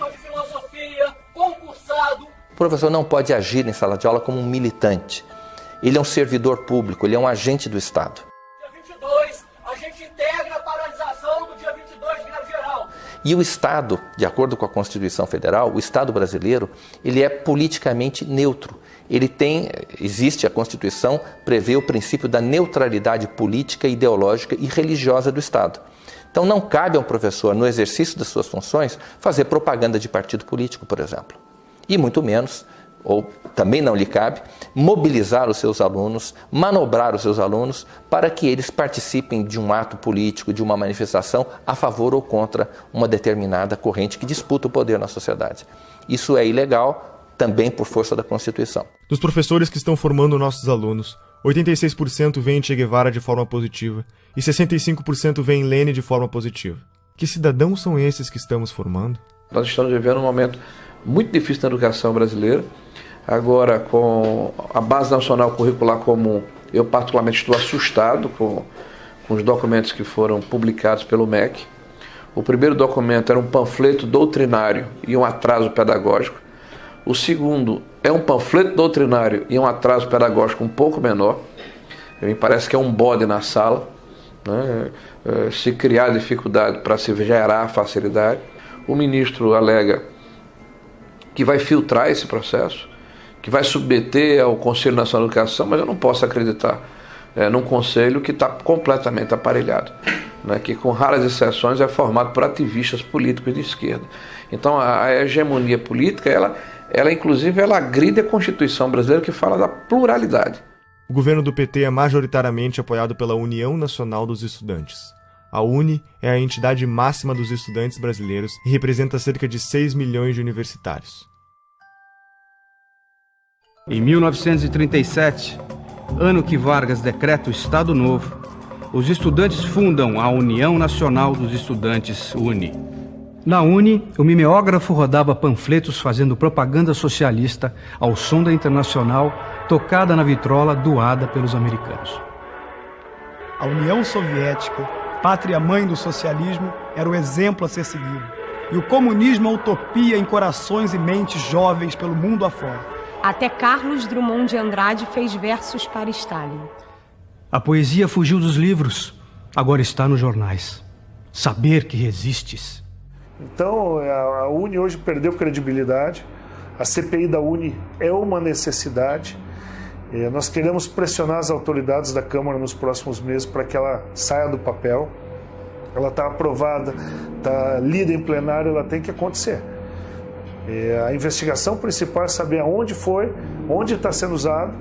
O professor não pode agir em sala de aula como um militante. Ele é um servidor público, ele é um agente do Estado. Dia 22, a gente integra a paralisação do dia 22 de greve geral. E o Estado, de acordo com a Constituição Federal, o Estado brasileiro, ele é politicamente neutro. Existe a Constituição, prevê o princípio da neutralidade política, ideológica e religiosa do Estado. Então não cabe ao professor, no exercício das suas funções, fazer propaganda de partido político, por exemplo. E muito menos, ou também não lhe cabe, mobilizar os seus alunos, manobrar os seus alunos para que eles participem de um ato político, de uma manifestação a favor ou contra uma determinada corrente que disputa o poder na sociedade. Isso é ilegal, também por força da Constituição. Dos professores que estão formando nossos alunos, 86% veem Che Guevara de forma positiva e 65% veem Lênin de forma positiva. Que cidadãos são esses que estamos formando? Nós estamos vivendo um momento muito difícil na educação brasileira. Agora, com a Base Nacional Curricular Comum, eu particularmente estou assustado com os documentos que foram publicados pelo MEC. O primeiro documento era um panfleto doutrinário e um atraso pedagógico. O segundo é um panfleto doutrinário e um atraso pedagógico um pouco menor. Me parece que é um bode na sala, né? Se criar dificuldade para se gerar facilidade. O ministro alega que vai filtrar esse processo, que vai submeter ao Conselho Nacional de Educação, mas eu não posso acreditar num conselho que está completamente aparelhado, né? Que com raras exceções é formado por ativistas políticos de esquerda. Então a hegemonia política, ela inclusive agride a Constituição brasileira, que fala da pluralidade. O governo do PT é majoritariamente apoiado pela União Nacional dos Estudantes. A UNE é a entidade máxima dos estudantes brasileiros e representa cerca de 6 milhões de universitários. Em 1937, ano que Vargas decreta o Estado Novo, os estudantes fundam a União Nacional dos Estudantes, UNE. Na UNE, o mimeógrafo rodava panfletos fazendo propaganda socialista ao som da Internacional, tocada na vitrola doada pelos americanos. A União Soviética, pátria-mãe do socialismo, era o exemplo a ser seguido. E o comunismo a utopia em corações e mentes jovens pelo mundo afora. Até Carlos Drummond de Andrade fez versos para Stalin. A poesia fugiu dos livros, agora está nos jornais. Saber que resistes. Então, a UNE hoje perdeu credibilidade, a CPI da UNE é uma necessidade. Nós queremos pressionar as autoridades da Câmara nos próximos meses para que ela saia do papel. Ela está aprovada, está lida em plenário, ela tem que acontecer. A investigação principal é saber aonde foi, onde está sendo usado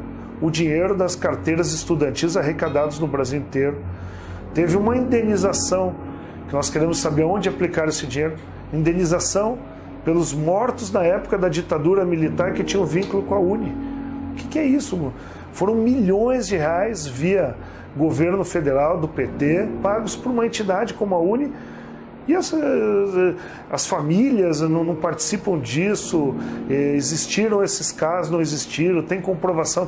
o dinheiro das carteiras estudantis arrecadados no Brasil inteiro. Teve uma indenização, que nós queremos saber onde aplicar esse dinheiro, indenização pelos mortos na época da ditadura militar que tinham vínculo com a UNE. O que é isso? Foram milhões de reais via governo federal do PT, pagos por uma entidade como a UNE, e as famílias não participam disso. Existiram esses casos, não existiram, tem comprovação,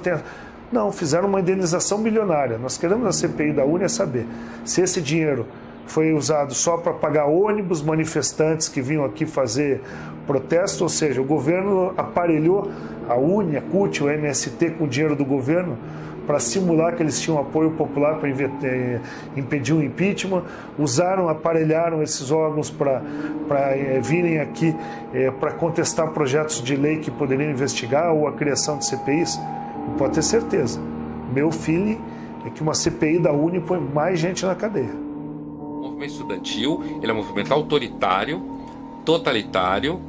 não, fizeram uma indenização milionária. Nós queremos na CPI da UNE saber se esse dinheiro foi usado só para pagar ônibus, manifestantes que vinham aqui fazer protesto, ou seja, o governo aparelhou a UNE, a CUT, o MST com o dinheiro do governo para simular que eles tinham apoio popular para impedir o impeachment, aparelharam esses órgãos para virem aqui para contestar projetos de lei que poderiam investigar ou a criação de CPIs. Pode ter certeza. Meu feeling é que uma CPI da UNE põe mais gente na cadeia. O movimento estudantil, ele é um movimento autoritário, totalitário,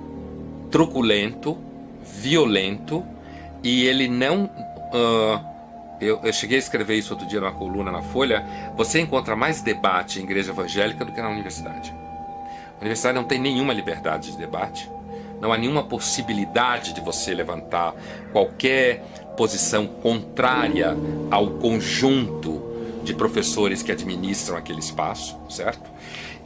truculento, violento, e ele não... eu cheguei a escrever isso outro dia numa coluna na Folha. Você encontra mais debate em igreja evangélica do que na universidade. A universidade não tem nenhuma liberdade de debate. Não há nenhuma possibilidade de você levantar qualquer posição contrária ao conjunto de professores que administram aquele espaço, certo?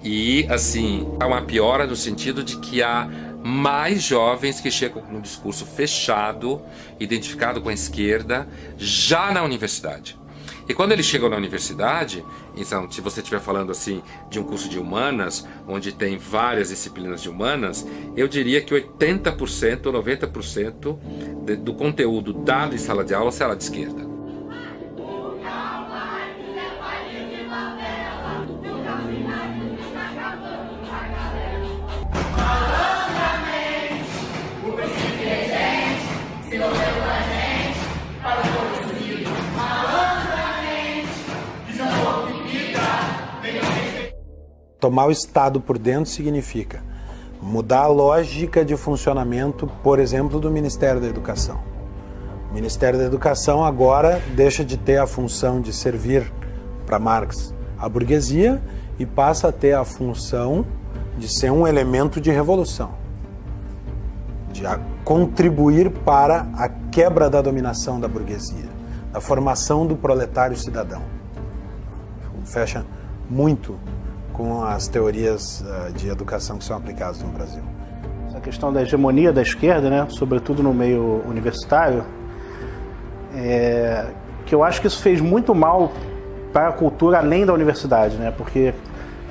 E, assim, há uma piora no sentido de que há mais jovens que chegam com um discurso fechado, identificado com a esquerda, já na universidade. E quando eles chegam na universidade, então, se você estiver falando assim de um curso de humanas, onde tem várias disciplinas de humanas, eu diria que 80% ou 90% do conteúdo dado em sala de aula será de esquerda. Tomar o Estado por dentro significa mudar a lógica de funcionamento, por exemplo, do Ministério da Educação. O Ministério da Educação agora deixa de ter a função de servir para Marx a burguesia e passa a ter a função de ser um elemento de revolução, de contribuir para a quebra da dominação da burguesia, da formação do proletário cidadão. Fecha muito com as teorias de educação que são aplicadas no Brasil. Essa questão da hegemonia da esquerda, né, sobretudo no meio universitário, que eu acho que isso fez muito mal para a cultura além da universidade, né, porque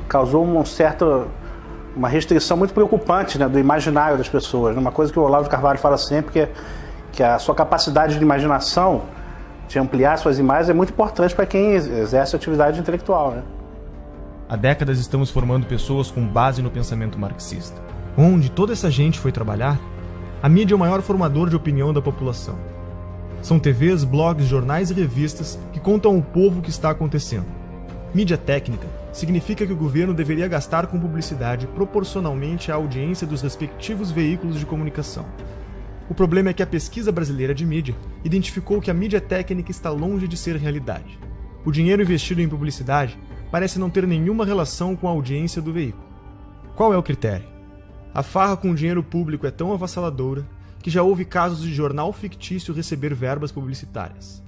causou uma restrição muito preocupante, né, do imaginário das pessoas. Uma coisa que o Olavo de Carvalho fala sempre, que a sua capacidade de imaginação, de ampliar suas imagens, é muito importante para quem exerce atividade intelectual, né? Há décadas estamos formando pessoas com base no pensamento marxista. Onde toda essa gente foi trabalhar? A mídia é o maior formador de opinião da população. São TVs, blogs, jornais e revistas que contam ao povo o que está acontecendo. Mídia técnica significa que o governo deveria gastar com publicidade proporcionalmente à audiência dos respectivos veículos de comunicação. O problema é que a pesquisa brasileira de mídia identificou que a mídia técnica está longe de ser realidade. O dinheiro investido em publicidade parece não ter nenhuma relação com a audiência do veículo. Qual é o critério? A farra com o dinheiro público é tão avassaladora que já houve casos de jornal fictício receber verbas publicitárias.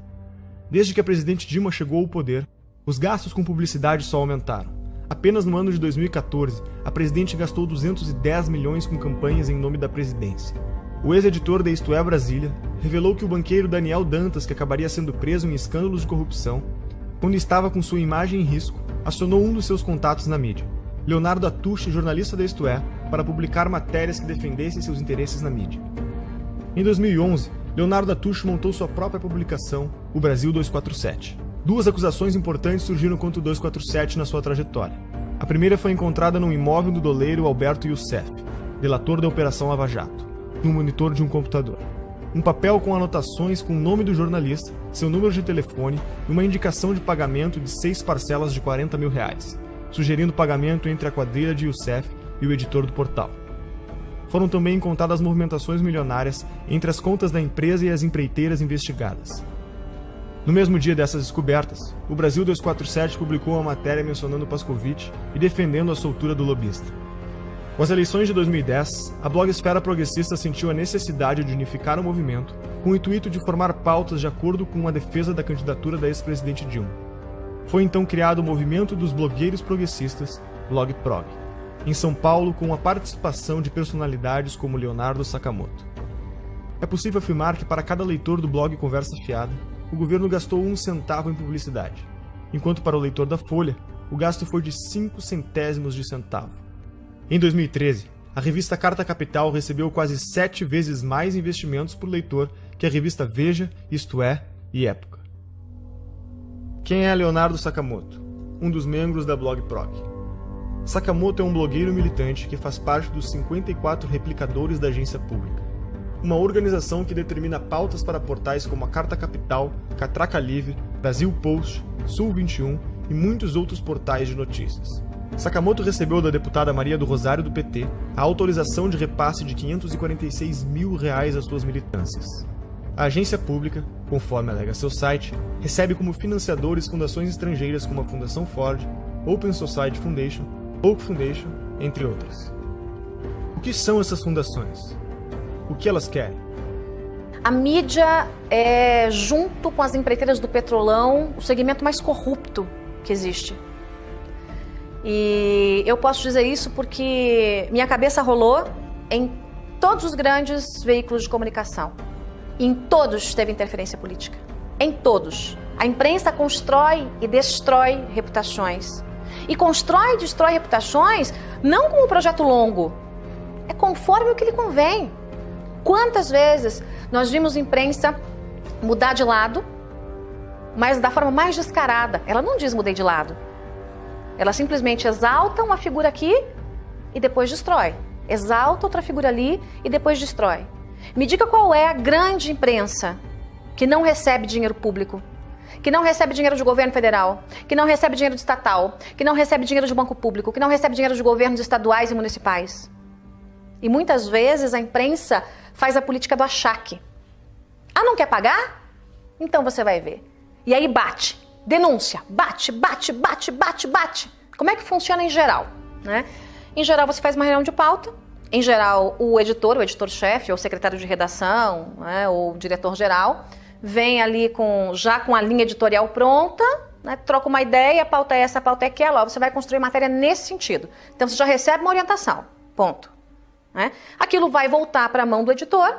Desde que a presidente Dilma chegou ao poder, os gastos com publicidade só aumentaram. Apenas no ano de 2014, a presidente gastou 210 milhões com campanhas em nome da presidência. O ex-editor da Isto É Brasília revelou que o banqueiro Daniel Dantas, que acabaria sendo preso em escândalos de corrupção, quando estava com sua imagem em risco, acionou um dos seus contatos na mídia, Leonardo Atushi, jornalista da Isto É, para publicar matérias que defendessem seus interesses na mídia. Em 2011, Leonardo Atushi montou sua própria publicação, o Brasil 247. Duas acusações importantes surgiram contra o 247 na sua trajetória. A primeira foi encontrada num imóvel do doleiro Alberto Youssef, delator da Operação Lava Jato, no monitor de um computador. Um papel com anotações com o nome do jornalista, seu número de telefone e uma indicação de pagamento de 6 parcelas de R$40 mil, sugerindo pagamento entre a quadrilha de Youssef e o editor do portal. Foram também encontradas movimentações milionárias entre as contas da empresa e as empreiteiras investigadas. No mesmo dia dessas descobertas, o Brasil 247 publicou uma matéria mencionando Pascovitch e defendendo a soltura do lobista. Com as eleições de 2010, a blogosfera progressista sentiu a necessidade de unificar o movimento com o intuito de formar pautas de acordo com a defesa da candidatura da ex-presidente Dilma. Foi então criado o movimento dos blogueiros progressistas, BlogProg, em São Paulo, com a participação de personalidades como Leonardo Sakamoto. É possível afirmar que para cada leitor do blog Conversa Fiada, o governo gastou 1 centavo em publicidade, enquanto para o leitor da Folha, o gasto foi de 5 centésimos de centavo. Em 2013, a revista Carta Capital recebeu quase 7 vezes mais investimentos por leitor que a revista Veja, Isto É e Época. Quem é Leonardo Sakamoto? Um dos membros da BlogProg. Sakamoto é um blogueiro militante que faz parte dos 54 replicadores da agência pública, uma organização que determina pautas para portais como a Carta Capital, Catraca Livre, Brasil Post, Sul 21 e muitos outros portais de notícias. Sakamoto recebeu da deputada Maria do Rosário do PT a autorização de repasse de R$546 mil às suas militâncias. A agência pública, conforme alega seu site, recebe como financiadores fundações estrangeiras como a Fundação Ford, Open Society Foundation, Oak Foundation, entre outras. O que são essas fundações? O que elas querem? A mídia é, junto com as empreiteiras do petrolão, o segmento mais corrupto que existe. E eu posso dizer isso porque minha cabeça rolou em todos os grandes veículos de comunicação. E em todos teve interferência política. Em todos. A imprensa constrói e destrói reputações. E constrói e destrói reputações não como um projeto longo. É conforme o que lhe convém. Quantas vezes nós vimos a imprensa mudar de lado, mas da forma mais descarada. Ela não diz mudei de lado. Ela simplesmente exalta uma figura aqui e depois destrói. Exalta outra figura ali e depois destrói. Me diga qual é a grande imprensa que não recebe dinheiro público, que não recebe dinheiro de governo federal, que não recebe dinheiro de estatal, que não recebe dinheiro de banco público, que não recebe dinheiro de governos estaduais e municipais. E muitas vezes a imprensa faz a política do achaque. Ah, não quer pagar? Então você vai ver. E aí bate, denúncia, bate. Como é que funciona em geral, né? Em geral você faz uma reunião de pauta. Em geral, o editor-chefe, ou o secretário de redação, né, ou o diretor-geral, vem ali já com a linha editorial pronta, né, troca uma ideia, a pauta é essa, a pauta é aquela, ó, você vai construir matéria nesse sentido. Então, você já recebe uma orientação, ponto. Né? Aquilo vai voltar para a mão do editor,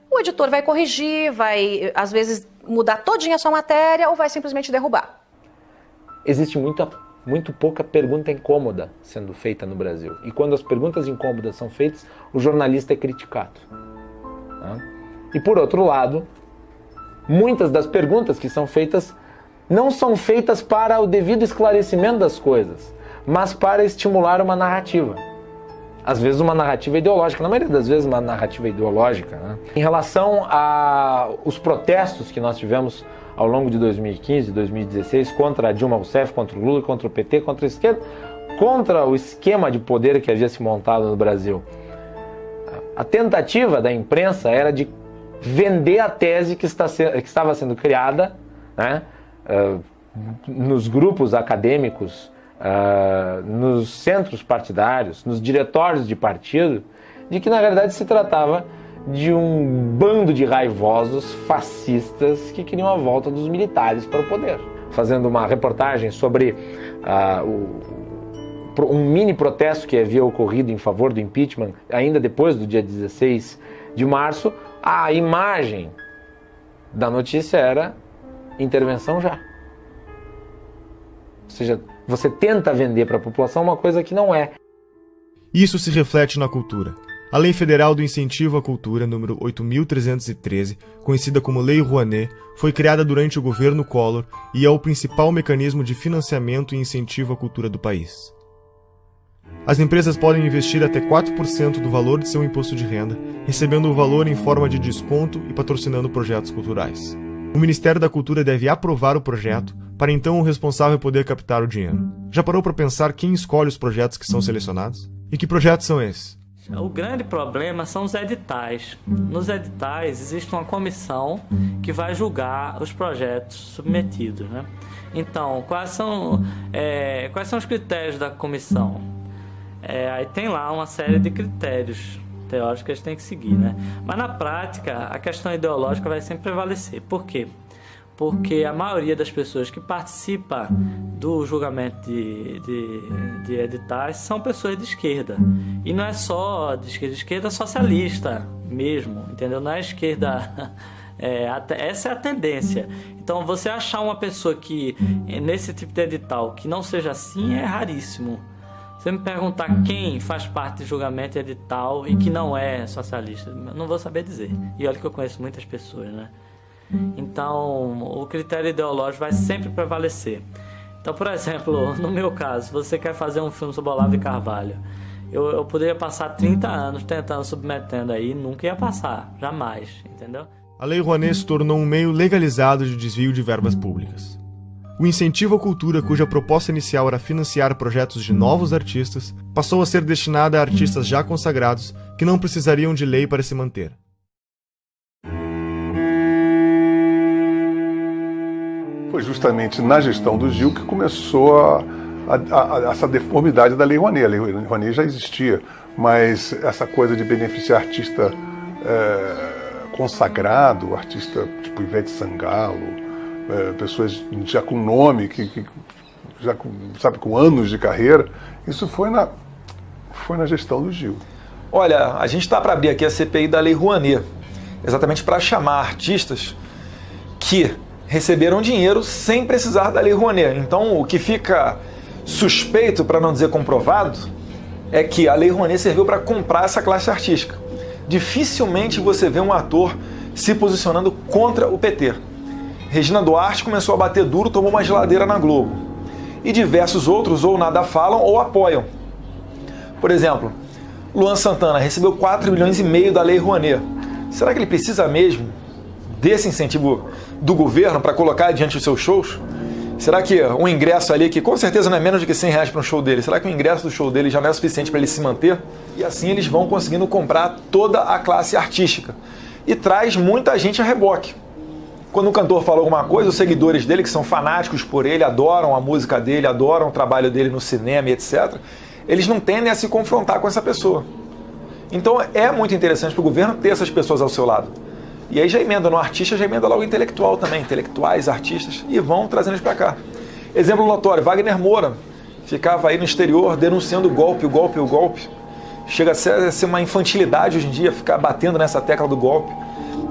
o editor vai corrigir, vai, às vezes, mudar todinha a sua matéria ou vai simplesmente derrubar. Existe muito pouca pergunta incômoda sendo feita no Brasil. E quando as perguntas incômodas são feitas, o jornalista é criticado. E por outro lado, muitas das perguntas que são feitas não são feitas para o devido esclarecimento das coisas, mas para estimular uma narrativa. Às vezes uma narrativa ideológica, na maioria das vezes uma narrativa ideológica. Né? Em relação aos protestos que nós tivemos ao longo de 2015 e 2016 contra a Dilma Rousseff, contra o Lula, contra o PT, contra a esquerda, contra o esquema de poder que havia se montado no Brasil. A tentativa da imprensa era de vender a tese que estava sendo criada, né, nos grupos acadêmicos, nos centros partidários, nos diretórios de partido, de que na verdade se tratava de um bando de raivosos fascistas que queriam a volta dos militares para o poder. Fazendo uma reportagem sobre um mini protesto que havia ocorrido em favor do impeachment, ainda depois do dia 16 de março, a imagem da notícia era intervenção já. Ou seja, você tenta vender para a população uma coisa que não é. Isso se reflete na cultura. A Lei Federal do Incentivo à Cultura, número 8.313, conhecida como Lei Rouanet, foi criada durante o governo Collor e é o principal mecanismo de financiamento e incentivo à cultura do país. As empresas podem investir até 4% do valor de seu imposto de renda, recebendo o valor em forma de desconto e patrocinando projetos culturais. O Ministério da Cultura deve aprovar o projeto, para então o responsável poder captar o dinheiro. Já parou para pensar quem escolhe os projetos que são selecionados? E que projetos são esses? O grande problema são os editais. Nos editais existe uma comissão que vai julgar os projetos submetidos, né? Então, quais são os critérios da comissão? Aí tem lá uma série de critérios teóricos que eles têm que seguir, né? Mas na prática, a questão ideológica vai sempre prevalecer. Por quê? Porque a maioria das pessoas que participa do julgamento de editais são pessoas de esquerda. E não é só de esquerda socialista mesmo, entendeu? Não é esquerda... essa é a tendência. Então, você achar uma pessoa que, nesse tipo de edital, que não seja assim, é raríssimo. Você me perguntar quem faz parte de julgamento de edital e que não é socialista, eu não vou saber dizer. E olha que eu conheço muitas pessoas, né? Então, o critério ideológico vai sempre prevalecer. Então, por exemplo, no meu caso, você quer fazer um filme sobre Olavo de Carvalho, eu poderia passar 30 anos tentando, submetendo aí, nunca ia passar, jamais, entendeu? A Lei Rouanet se tornou um meio legalizado de desvio de verbas públicas. O incentivo à cultura, cuja proposta inicial era financiar projetos de novos artistas, passou a ser destinada a artistas já consagrados que não precisariam de lei para se manter. Foi justamente na gestão do Gil que começou essa deformidade da Lei Rouanet. A Lei Rouanet já existia, mas essa coisa de beneficiar artista consagrado, artista tipo Ivete Sangalo, pessoas já com nome, que já com anos de carreira, isso foi na gestão do Gil. Olha, a gente está para abrir aqui a CPI da Lei Rouanet, exatamente para chamar artistas que receberam dinheiro sem precisar da Lei Rouanet. Então, o que fica suspeito, para não dizer comprovado, é que a Lei Rouanet serviu para comprar essa classe artística. Dificilmente você vê um ator se posicionando contra o PT. Regina Duarte começou a bater duro, tomou uma geladeira na Globo. E diversos outros ou nada falam ou apoiam. Por exemplo, Luan Santana recebeu 4,5 milhões da Lei Rouanet. Será que ele precisa mesmo desse incentivo do governo para colocar diante dos seus shows? Será que um ingresso ali, que com certeza não é menos do que R$100 para um show dele, será que o ingresso do show dele já não é suficiente para ele se manter? E assim eles vão conseguindo comprar toda a classe artística. E traz muita gente a reboque. Quando o cantor fala alguma coisa, os seguidores dele, que são fanáticos por ele, adoram a música dele, adoram o trabalho dele no cinema e etc., eles não tendem a se confrontar com essa pessoa. Então é muito interessante para o governo ter essas pessoas ao seu lado. E aí já emenda no artista, já emenda logo intelectual também, intelectuais, artistas, e vão trazendo eles para cá. Exemplo notório, Wagner Moura ficava aí no exterior denunciando o golpe. Chega a ser uma infantilidade hoje em dia ficar batendo nessa tecla do golpe.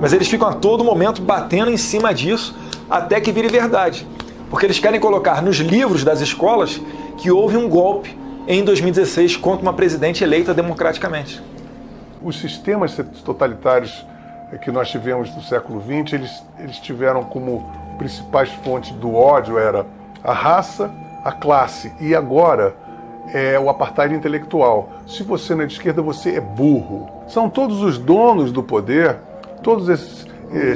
Mas eles ficam a todo momento batendo em cima disso até que vire verdade. Porque eles querem colocar nos livros das escolas que houve um golpe em 2016 contra uma presidente eleita democraticamente. Os sistemas totalitários que nós tivemos no século XX, eles tiveram como principais fontes do ódio era a raça, a classe e agora o apartheid intelectual. Se você não é de esquerda, você é burro. São todos os donos do poder, todos esses,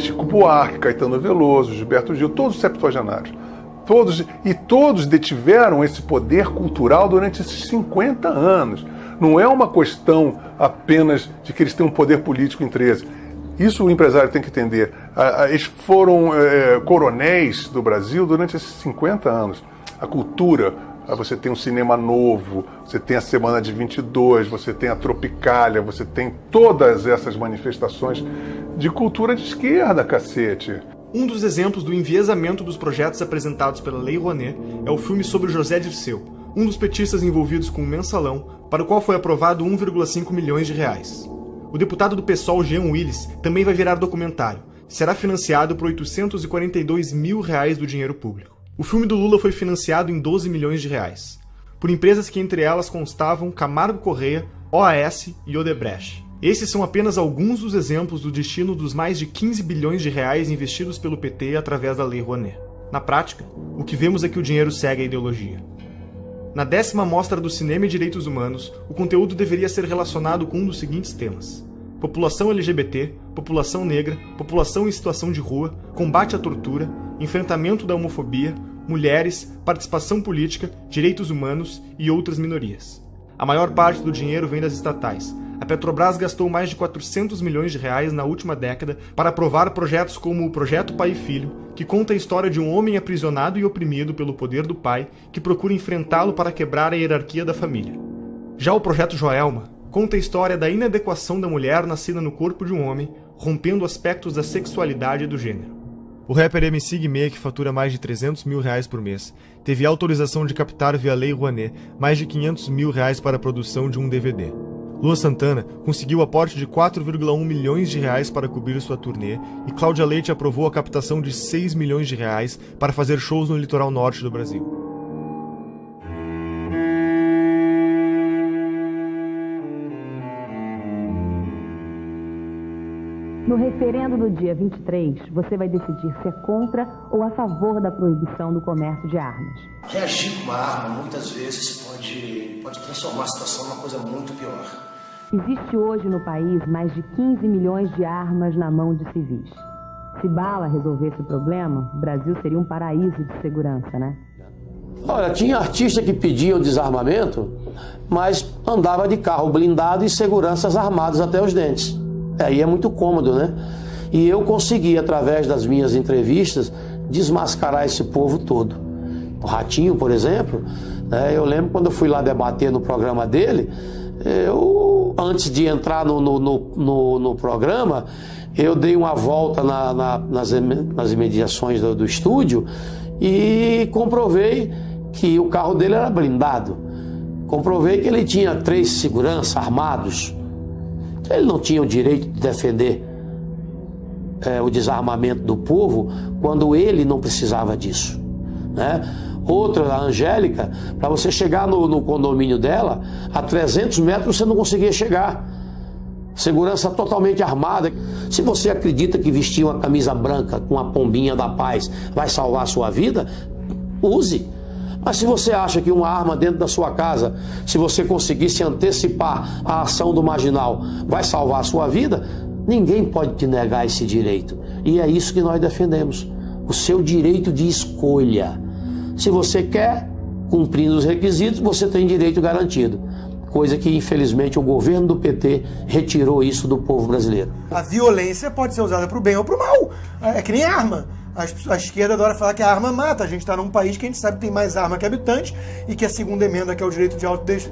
Chico Buarque, Caetano Veloso, Gilberto Gil, todos septuagenários. Todos detiveram esse poder cultural durante esses 50 anos. Não é uma questão apenas de que eles têm um poder político em 13. Isso o empresário tem que entender. Eles foram coronéis do Brasil durante esses 50 anos. A cultura, você tem um cinema novo, você tem a Semana de 22, você tem a Tropicália, você tem todas essas manifestações de cultura de esquerda, cacete. Um dos exemplos do enviesamento dos projetos apresentados pela Lei Rouanet é o filme sobre José Dirceu, um dos petistas envolvidos com o Mensalão, para o qual foi aprovado 1,5 milhões de reais. O deputado do PSOL, Jean Willis, também vai virar documentário. Será financiado por 842 mil reais do dinheiro público. O filme do Lula foi financiado em 12 milhões de reais, por empresas que entre elas constavam Camargo Corrêa, OAS e Odebrecht. Esses são apenas alguns dos exemplos do destino dos mais de 15 bilhões de reais investidos pelo PT através da Lei Rouanet. Na prática, o que vemos é que o dinheiro segue a ideologia. Na 10ª Mostra do Cinema e Direitos Humanos, o conteúdo deveria ser relacionado com um dos seguintes temas: população LGBT, população negra, população em situação de rua, combate à tortura, enfrentamento da homofobia, mulheres, participação política, direitos humanos e outras minorias. A maior parte do dinheiro vem das estatais. A Petrobras gastou mais de 400 milhões de reais na última década para aprovar projetos como o Projeto Pai e Filho, que conta a história de um homem aprisionado e oprimido pelo poder do pai, que procura enfrentá-lo para quebrar a hierarquia da família. Já o Projeto Joelma conta a história da inadequação da mulher nascida no corpo de um homem, rompendo aspectos da sexualidade e do gênero. O rapper MC Guimê, que fatura mais de 300 mil reais por mês, teve autorização de captar via Lei Rouanet mais de 500 mil reais para a produção de um DVD. Luan Santana conseguiu aporte de 4,1 milhões de reais para cobrir sua turnê e Cláudia Leite aprovou a captação de 6 milhões de reais para fazer shows no litoral norte do Brasil. No referendo do dia 23, você vai decidir se é contra ou a favor da proibição do comércio de armas. Reagir com uma arma, muitas vezes, pode transformar a situação numa coisa muito pior. Existe hoje no país mais de 15 milhões de armas na mão de civis. Se bala resolvesse o problema, o Brasil seria um paraíso de segurança, né? Olha, tinha artista que pedia o desarmamento, mas andava de carro blindado e seguranças armados até os dentes. Aí é muito cômodo, né? E eu consegui, através das minhas entrevistas, desmascarar esse povo todo. O Ratinho, por exemplo, eu lembro quando eu fui lá debater no programa dele, antes de entrar no programa, eu dei uma volta nas imediações do estúdio e comprovei que o carro dele era blindado. Comprovei que ele tinha 3 seguranças armados. Ele não tinha o direito de defender o desarmamento do povo quando ele não precisava disso, né? Outra, a Angélica, para você chegar no condomínio dela, a 300 metros você não conseguia chegar. Segurança totalmente armada. Se você acredita que vestir uma camisa branca com a pombinha da paz vai salvar a sua vida, use. Mas se você acha que uma arma dentro da sua casa, se você conseguir se antecipar à ação do marginal, vai salvar a sua vida, ninguém pode te negar esse direito. E é isso que nós defendemos. O seu direito de escolha. Se você quer, cumprindo os requisitos, você tem direito garantido. Coisa que, infelizmente, o governo do PT retirou isso do povo brasileiro. A violência pode ser usada para o bem ou para o mal. É que nem arma. A esquerda adora falar que a arma mata. A gente está num país que a gente sabe que tem mais arma que habitante e que a segunda emenda, que é o direito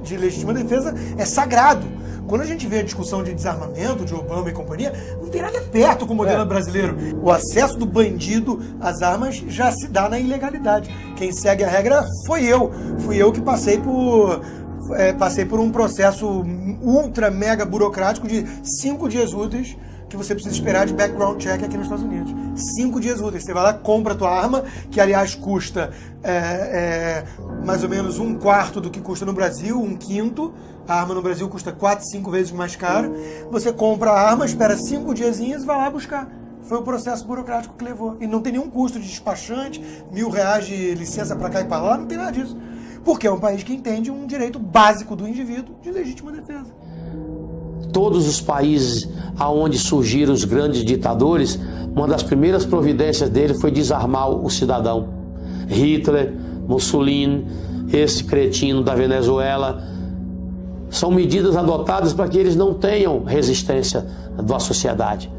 de legítima defesa, é sagrado. Quando a gente vê a discussão de desarmamento, de Obama e companhia, não tem nada perto com o modelo brasileiro. O acesso do bandido às armas já se dá na ilegalidade. Quem segue a regra foi eu. Fui eu que passei por um processo ultra mega burocrático de 5 dias úteis que você precisa esperar de background check aqui nos Estados Unidos. 5 dias úteis. Você vai lá, compra a tua arma, que aliás custa mais ou menos 1/4 do que custa no Brasil, 1/5. A arma no Brasil custa 4, 5 vezes mais caro. Você compra a arma, espera 5 diazinhos e vai lá buscar. Foi o processo burocrático que levou. E não tem nenhum custo de despachante, R$1.000 de licença para cá e para lá, não tem nada disso. Porque é um país que entende um direito básico do indivíduo de legítima defesa. Todos os países onde surgiram os grandes ditadores, uma das primeiras providências dele foi desarmar o cidadão. Hitler, Mussolini, esse cretino da Venezuela. São medidas adotadas para que eles não tenham resistência da sociedade.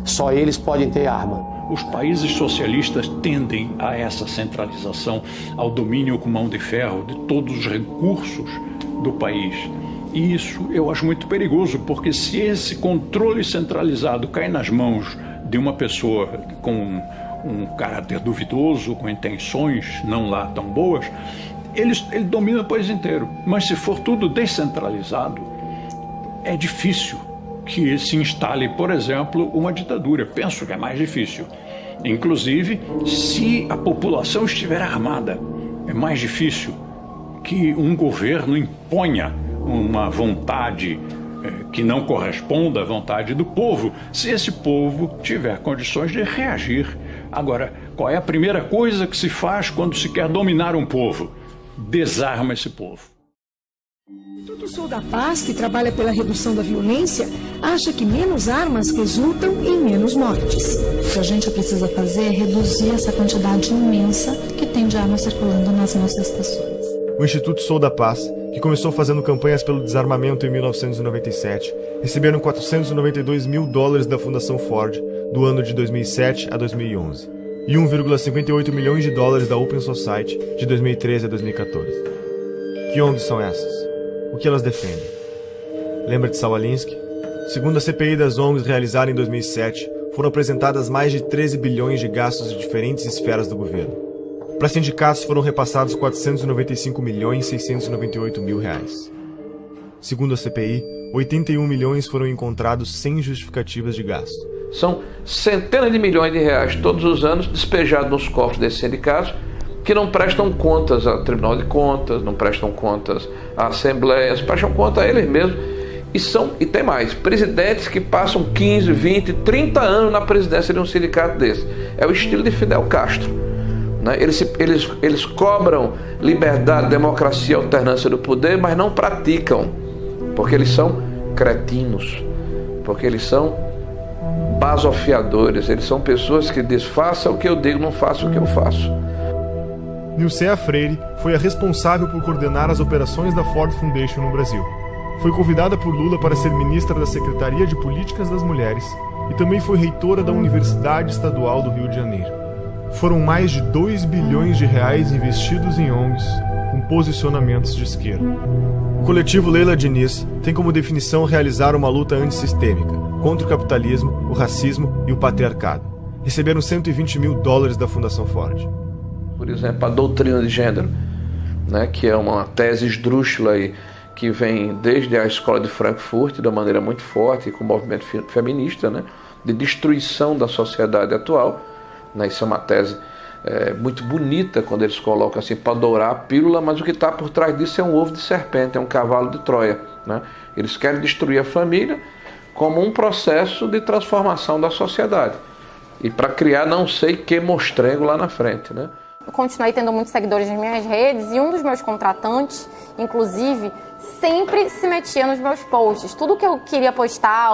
Só eles podem ter arma. Os países socialistas tendem a essa centralização, ao domínio com mão de ferro de todos os recursos do país. E isso eu acho muito perigoso, porque se esse controle centralizado cai nas mãos de uma pessoa com um caráter duvidoso, com intenções não lá tão boas, ele domina o país inteiro. Mas se for tudo descentralizado, é difícil que se instale, por exemplo, uma ditadura. Penso que é mais difícil. Inclusive, se a população estiver armada, é mais difícil que um governo imponha uma vontade que não corresponda à vontade do povo, se esse povo tiver condições de reagir. Agora, qual é a primeira coisa que se faz quando se quer dominar um povo? Desarma esse povo. O Instituto Sou da Paz, que trabalha pela redução da violência, acha que menos armas resultam em menos mortes. O que a gente precisa fazer é reduzir essa quantidade imensa que tem de armas circulando nas nossas estações. O Instituto Sou da Paz, que começou fazendo campanhas pelo desarmamento em 1997, receberam $492 mil da Fundação Ford do ano de 2007 a 2011 e $1,58 milhões da Open Society de 2013 a 2014. Que ONGs são essas? O que elas defendem? Lembra de Saul Alinsky? Segundo a CPI das ONGs realizada em 2007, foram apresentadas mais de 13 bilhões de gastos de diferentes esferas do governo. Para sindicatos foram repassados R$495.698.000. Segundo a CPI, 81 milhões foram encontrados sem justificativas de gasto. São centenas de milhões de reais todos os anos despejados nos cofres desses sindicatos que não prestam contas ao Tribunal de Contas, não prestam contas à Assembleia, prestam conta a eles mesmos. E tem mais, presidentes que passam 15, 20, 30 anos na presidência de um sindicato desse. É o estilo de Fidel Castro. Eles cobram liberdade, democracia, alternância do poder, mas não praticam, porque eles são cretinos, porque eles são basofiadores, eles são pessoas que dizem, faça o que eu digo, não faça o que eu faço. Nilcea Freire foi a responsável por coordenar as operações da Ford Foundation no Brasil. Foi convidada por Lula para ser ministra da Secretaria de Políticas das Mulheres e também foi reitora da Universidade Estadual do Rio de Janeiro. Foram mais de 2 bilhões de reais investidos em ONGs com posicionamentos de esquerda. O coletivo Leila Diniz tem como definição realizar uma luta antissistêmica contra o capitalismo, o racismo e o patriarcado. Receberam $120 mil da Fundação Ford. Por exemplo, a doutrina de gênero, né, que é uma tese esdrúxula aí, que vem desde a escola de Frankfurt, de uma maneira muito forte, com o movimento feminista, né, de destruição da sociedade atual. Né, isso é uma tese muito bonita, quando eles colocam assim, para dourar a pílula, mas o que está por trás disso é um ovo de serpente, é um cavalo de Troia. Né? Eles querem destruir a família como um processo de transformação da sociedade. E para criar não sei que mostrengo lá na frente, né? Eu continuei tendo muitos seguidores nas minhas redes e um dos meus contratantes, inclusive, sempre se metia nos meus posts. Tudo que eu queria postar,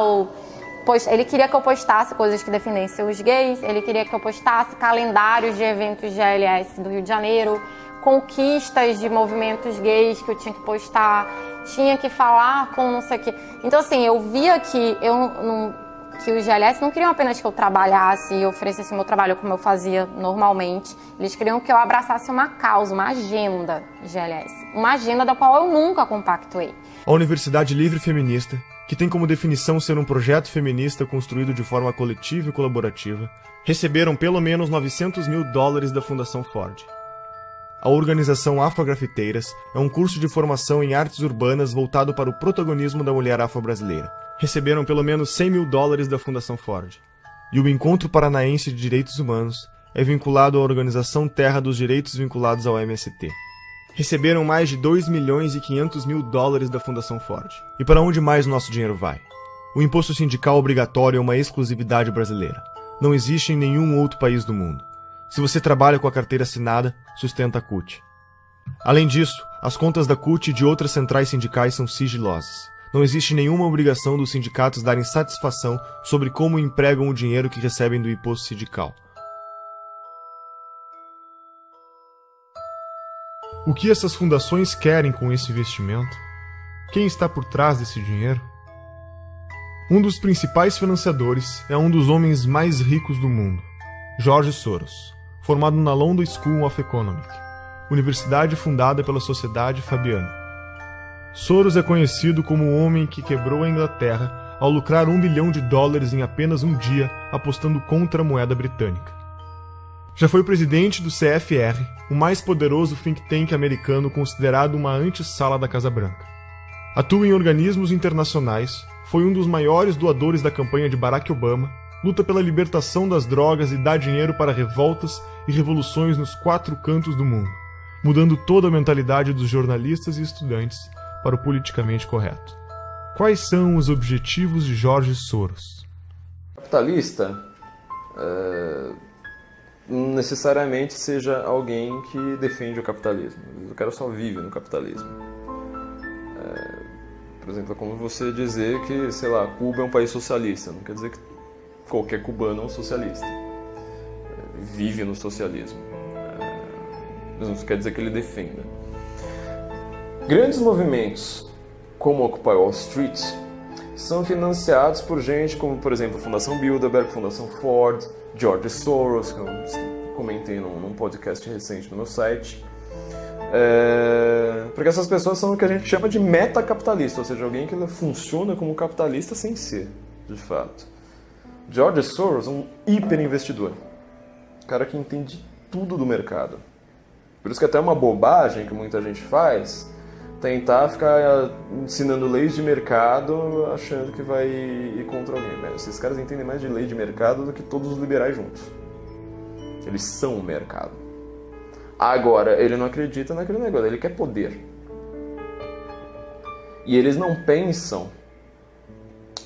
ele queria que eu postasse coisas que defendessem os gays, ele queria que eu postasse calendários de eventos de GLS do Rio de Janeiro, conquistas de movimentos gays que eu tinha que postar, tinha que falar com não sei o quê. Então, assim, eu via que que os GLS não queriam apenas que eu trabalhasse e oferecesse o meu trabalho como eu fazia normalmente. Eles queriam que eu abraçasse uma causa, uma agenda GLS. Uma agenda da qual eu nunca compactuei. A Universidade Livre Feminista, que tem como definição ser um projeto feminista construído de forma coletiva e colaborativa, receberam pelo menos $900 mil da Fundação Ford. A organização Afrografiteiras é um curso de formação em artes urbanas voltado para o protagonismo da mulher afro-brasileira. Receberam pelo menos $100 mil da Fundação Ford. E o Encontro Paranaense de Direitos Humanos é vinculado à organização Terra dos Direitos vinculados ao MST. Receberam mais de $2.500.000 da Fundação Ford. E para onde mais o nosso dinheiro vai? O imposto sindical obrigatório é uma exclusividade brasileira. Não existe em nenhum outro país do mundo. Se você trabalha com a carteira assinada, sustenta a CUT. Além disso, as contas da CUT e de outras centrais sindicais são sigilosas. Não existe nenhuma obrigação dos sindicatos darem satisfação sobre como empregam o dinheiro que recebem do imposto sindical. O que essas fundações querem com esse investimento? Quem está por trás desse dinheiro? Um dos principais financiadores é um dos homens mais ricos do mundo, George Soros, formado na London School of Economics, universidade fundada pela Sociedade Fabiana. Soros é conhecido como o homem que quebrou a Inglaterra ao lucrar $1 bilhão em apenas um dia apostando contra a moeda britânica. Já foi presidente do CFR, o mais poderoso think tank americano considerado uma antessala da Casa Branca. Atua em organismos internacionais, foi um dos maiores doadores da campanha de Barack Obama, luta pela libertação das drogas e dá dinheiro para revoltas e revoluções nos 4 cantos do mundo, mudando toda a mentalidade dos jornalistas e estudantes para o politicamente correto. Quais são os objetivos de George Soros? Capitalista não necessariamente seja alguém que defende o capitalismo. O cara só vive no capitalismo. Por exemplo, é como você dizer que, sei lá, Cuba é um país socialista. Não quer dizer que qualquer cubano é um socialista. Vive no socialismo. Mas não quer dizer que ele defenda. Grandes movimentos, como Occupy Wall Street, são financiados por gente como, por exemplo, a Fundação Bilderberg, Fundação Ford, George Soros, que eu comentei num podcast recente no meu site. Porque essas pessoas são o que a gente chama de metacapitalista, ou seja, alguém que funciona como capitalista sem ser, de fato. George Soros é um hiperinvestidor, um cara que entende tudo do mercado. Por isso que até é uma bobagem que muita gente faz tentar ficar ensinando leis de mercado achando que vai ir contra alguém. Esses caras entendem mais de lei de mercado do que todos os liberais juntos. Eles são o mercado. Agora, ele não acredita naquele negócio, ele quer poder. E eles não pensam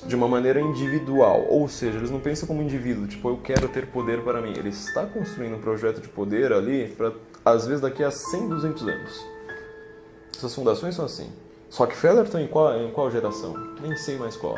de uma maneira individual, ou seja, eles não pensam como indivíduo, tipo, eu quero ter poder para mim. Ele está construindo um projeto de poder ali para, às vezes, daqui a 100, 200 anos. Essas fundações são assim. Rockefeller está em qual geração? Nem sei mais qual.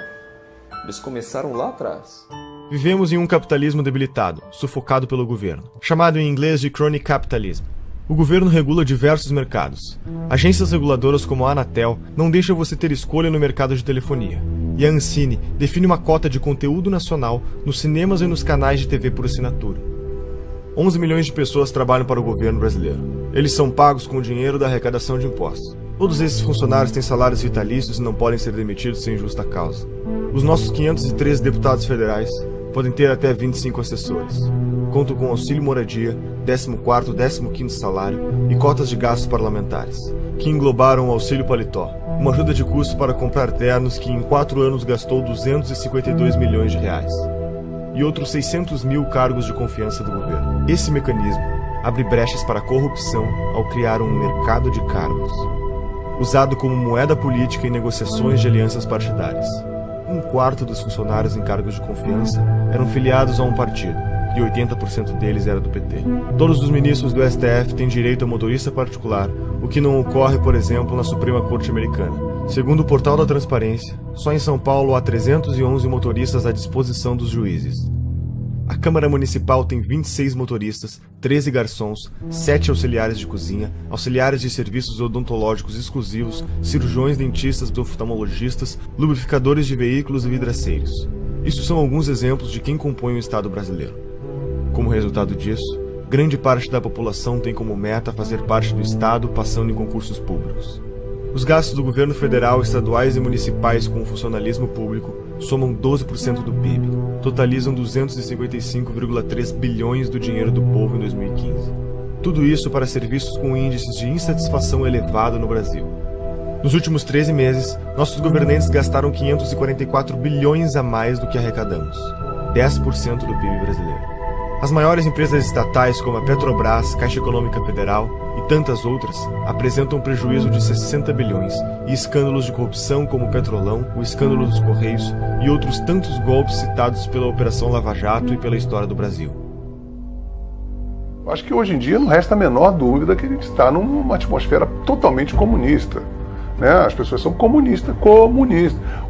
Eles começaram lá atrás. Vivemos em um capitalismo debilitado, sufocado pelo governo, chamado em inglês de crony capitalism. O governo regula diversos mercados. Agências reguladoras como a Anatel não deixam você ter escolha no mercado de telefonia. E a Ancine define uma cota de conteúdo nacional nos cinemas e nos canais de TV por assinatura. 11 milhões de pessoas trabalham para o governo brasileiro. Eles são pagos com o dinheiro da arrecadação de impostos. Todos esses funcionários têm salários vitalícios e não podem ser demitidos sem justa causa. Os nossos 513 deputados federais podem ter até 25 assessores. Contam com auxílio moradia, 14º e 15º salário e cotas de gastos parlamentares, que englobaram o auxílio paletó, uma ajuda de custo para comprar ternos que em 4 anos gastou 252 milhões de reais, e outros 600 mil cargos de confiança do governo. Esse mecanismo abre brechas para a corrupção ao criar um mercado de cargos, usado como moeda política em negociações de alianças partidárias. 1/4 dos funcionários em cargos de confiança eram filiados a um partido, e 80% deles era do PT. Todos os ministros do STF têm direito a motorista particular, o que não ocorre, por exemplo, na Suprema Corte Americana. Segundo o Portal da Transparência, só em São Paulo há 311 motoristas à disposição dos juízes. A Câmara Municipal tem 26 motoristas, 13 garçons, 7 auxiliares de cozinha, auxiliares de serviços odontológicos exclusivos, cirurgiões, dentistas, oftalmologistas, lubrificadores de veículos e vidraceiros. Isso são alguns exemplos de quem compõe o Estado brasileiro. Como resultado disso, grande parte da população tem como meta fazer parte do Estado passando em concursos públicos. Os gastos do governo federal, estaduais e municipais com o funcionalismo público somam 12% do PIB, totalizam 255,3 bilhões do dinheiro do povo em 2015. Tudo isso para serviços com índices de insatisfação elevado no Brasil. Nos últimos 13 meses, nossos governantes gastaram 544 bilhões a mais do que arrecadamos, 10% do PIB brasileiro. As maiores empresas estatais, como a Petrobras, Caixa Econômica Federal e tantas outras, apresentam um prejuízo de 60 bilhões e escândalos de corrupção como o Petrolão, o escândalo dos Correios e outros tantos golpes citados pela Operação Lava Jato e pela história do Brasil. Acho que hoje em dia não resta a menor dúvida que a gente está numa atmosfera totalmente comunista. As pessoas são comunistas.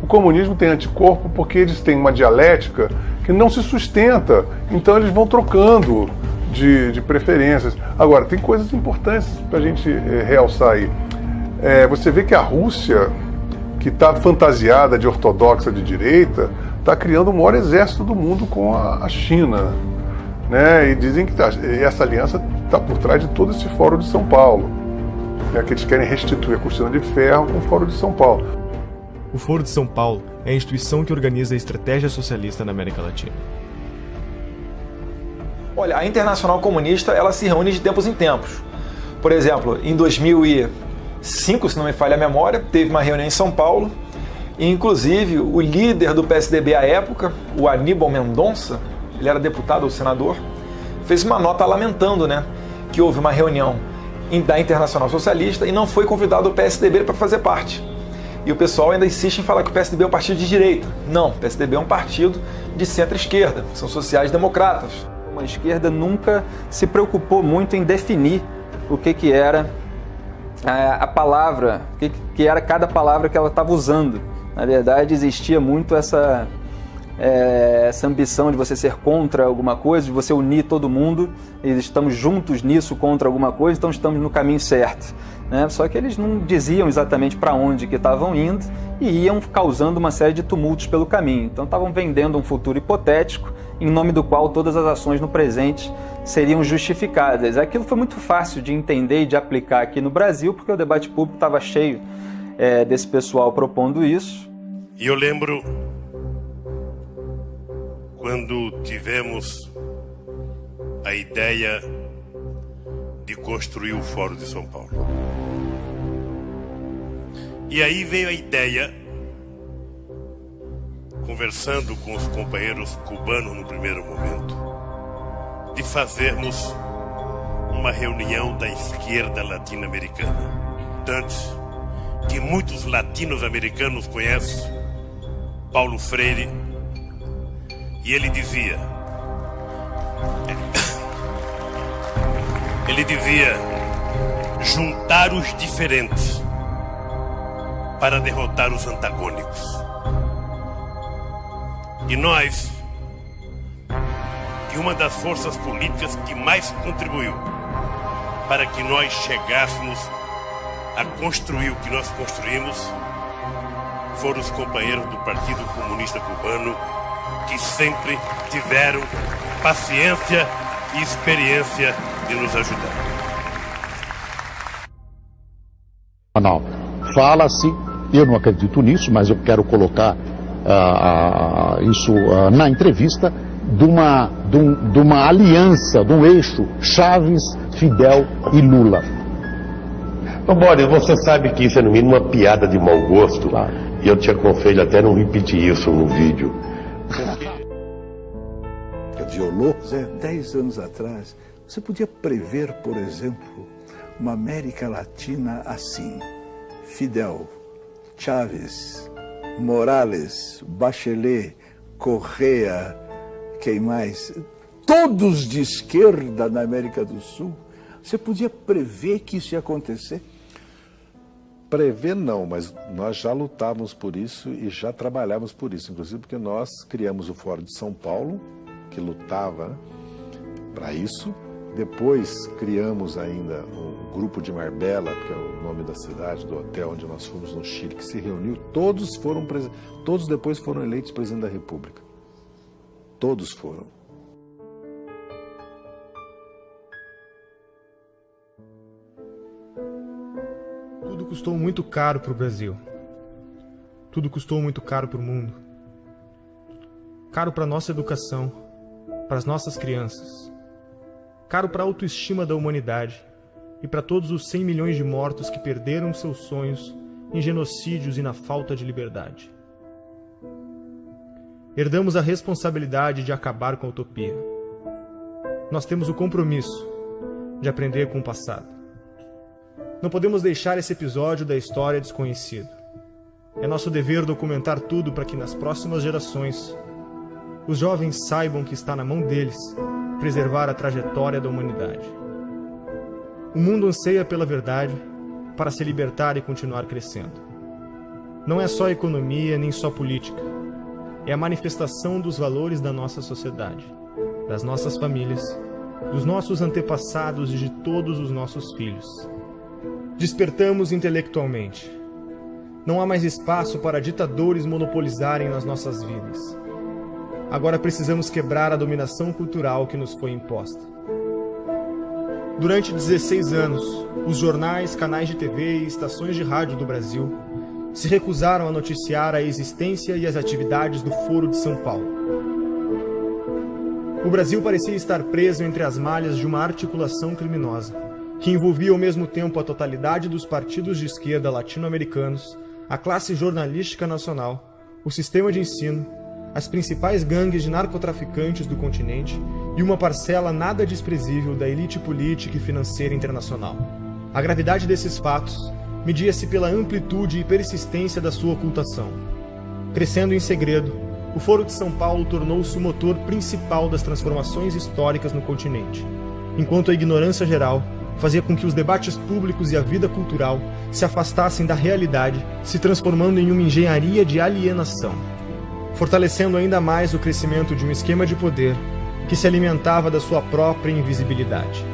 O comunismo tem anticorpo porque eles têm uma dialética que não se sustenta, então eles vão trocando de preferências. Agora, tem coisas importantes para a gente realçar aí. Você vê que a Rússia, que está fantasiada de ortodoxa de direita, está criando o maior exército do mundo com a China. E dizem que essa aliança está por trás de todo esse Fórum de São Paulo. Que eles querem restituir a cortina de ferro com o Fórum de São Paulo. O Foro de São Paulo é a instituição que organiza a estratégia socialista na América Latina. Olha, a Internacional Comunista ela se reúne de tempos em tempos. Por exemplo, em 2005, se não me falha a memória, teve uma reunião em São Paulo e, inclusive, o líder do PSDB à época, o Aníbal Mendonça, ele era deputado ou senador, fez uma nota lamentando que houve uma reunião da Internacional Socialista e não foi convidado o PSDB para fazer parte. E o pessoal ainda insiste em falar que o PSDB é um partido de direita. Não, o PSDB é um partido de centro-esquerda, são sociais-democratas. A esquerda nunca se preocupou muito em definir o que era a palavra, o que era cada palavra que ela estava usando. Na verdade, existia muito essa ambição de você ser contra alguma coisa, de você unir todo mundo, e estamos juntos nisso contra alguma coisa, então estamos no caminho certo. Só que eles não diziam exatamente para onde que estavam indo e iam causando uma série de tumultos pelo caminho. Então estavam vendendo um futuro hipotético em nome do qual todas as ações no presente seriam justificadas. Aquilo foi muito fácil de entender e de aplicar aqui no Brasil, porque o debate público estava cheio desse pessoal propondo isso. E eu lembro quando tivemos a ideia de construir o Fórum de São Paulo. E aí veio a ideia, conversando com os companheiros cubanos no primeiro momento, de fazermos uma reunião da esquerda latino-americana. Antes que muitos latinos-americanos conhecem Paulo Freire, e ele dizia juntar os diferentes para derrotar os antagônicos. E nós e uma das forças políticas que mais contribuiu para que nós chegássemos a construir o que nós construímos foram os companheiros do Partido Comunista Cubano, que sempre tiveram paciência e experiência de nos ajudar. Não, fala-se, eu não acredito nisso, mas eu quero colocar isso na entrevista, de uma aliança, de um eixo Chaves, Fidel e Lula. Boris, você sabe que isso é no mínimo uma piada de mau gosto, claro. E eu te aconselho até não repetir isso no vídeo. Violou? Zé, 10 anos atrás, você podia prever, por exemplo, uma América Latina assim: Fidel, Chávez, Morales, Bachelet, Correa, quem mais? Todos de esquerda na América do Sul. Você podia prever que isso ia acontecer? Prever não, mas nós já lutávamos por isso e já trabalhávamos por isso, inclusive porque nós criamos o Fórum de São Paulo, que lutava para isso. Depois criamos ainda o Grupo de Marbella, que é o nome da cidade, do hotel onde nós fomos no Chile, que se reuniu. Todos depois foram eleitos presidente da República. Todos foram. Tudo custou muito caro para o Brasil. Tudo custou muito caro para o mundo. Caro para a nossa educação, para as nossas crianças. Caro para a autoestima da humanidade e para todos os 100 milhões de mortos que perderam seus sonhos em genocídios e na falta de liberdade. Herdamos a responsabilidade de acabar com a utopia. Nós temos o compromisso de aprender com o passado. Não podemos deixar esse episódio da história desconhecido. É nosso dever documentar tudo para que nas próximas gerações os jovens saibam que está na mão deles preservar a trajetória da humanidade. O mundo anseia pela verdade para se libertar e continuar crescendo. Não é só economia nem só política. É a manifestação dos valores da nossa sociedade, das nossas famílias, dos nossos antepassados e de todos os nossos filhos. Despertamos intelectualmente. Não há mais espaço para ditadores monopolizarem nas nossas vidas. Agora precisamos quebrar a dominação cultural que nos foi imposta. Durante 16 anos, os jornais, canais de TV e estações de rádio do Brasil se recusaram a noticiar a existência e as atividades do Foro de São Paulo. O Brasil parecia estar preso entre as malhas de uma articulação criminosa, que envolvia ao mesmo tempo a totalidade dos partidos de esquerda latino-americanos, a classe jornalística nacional, o sistema de ensino, as principais gangues de narcotraficantes do continente e uma parcela nada desprezível da elite política e financeira internacional. A gravidade desses fatos media-se pela amplitude e persistência da sua ocultação. Crescendo em segredo, o Foro de São Paulo tornou-se o motor principal das transformações históricas no continente, enquanto a ignorância geral fazia com que os debates públicos e a vida cultural se afastassem da realidade, se transformando em uma engenharia de alienação, fortalecendo ainda mais o crescimento de um esquema de poder que se alimentava da sua própria invisibilidade.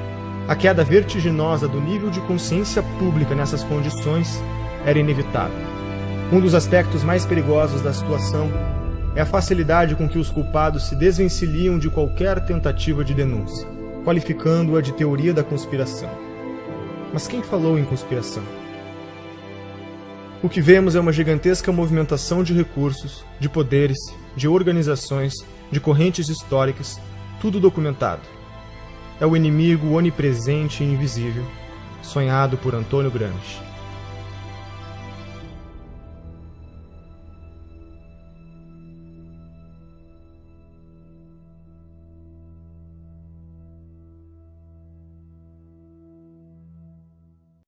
A queda vertiginosa do nível de consciência pública nessas condições era inevitável. Um dos aspectos mais perigosos da situação é a facilidade com que os culpados se desvencilham de qualquer tentativa de denúncia, qualificando-a de teoria da conspiração. Mas quem falou em conspiração? O que vemos é uma gigantesca movimentação de recursos, de poderes, de organizações, de correntes históricas, tudo documentado. É o inimigo onipresente e invisível, sonhado por Antônio Gramsci.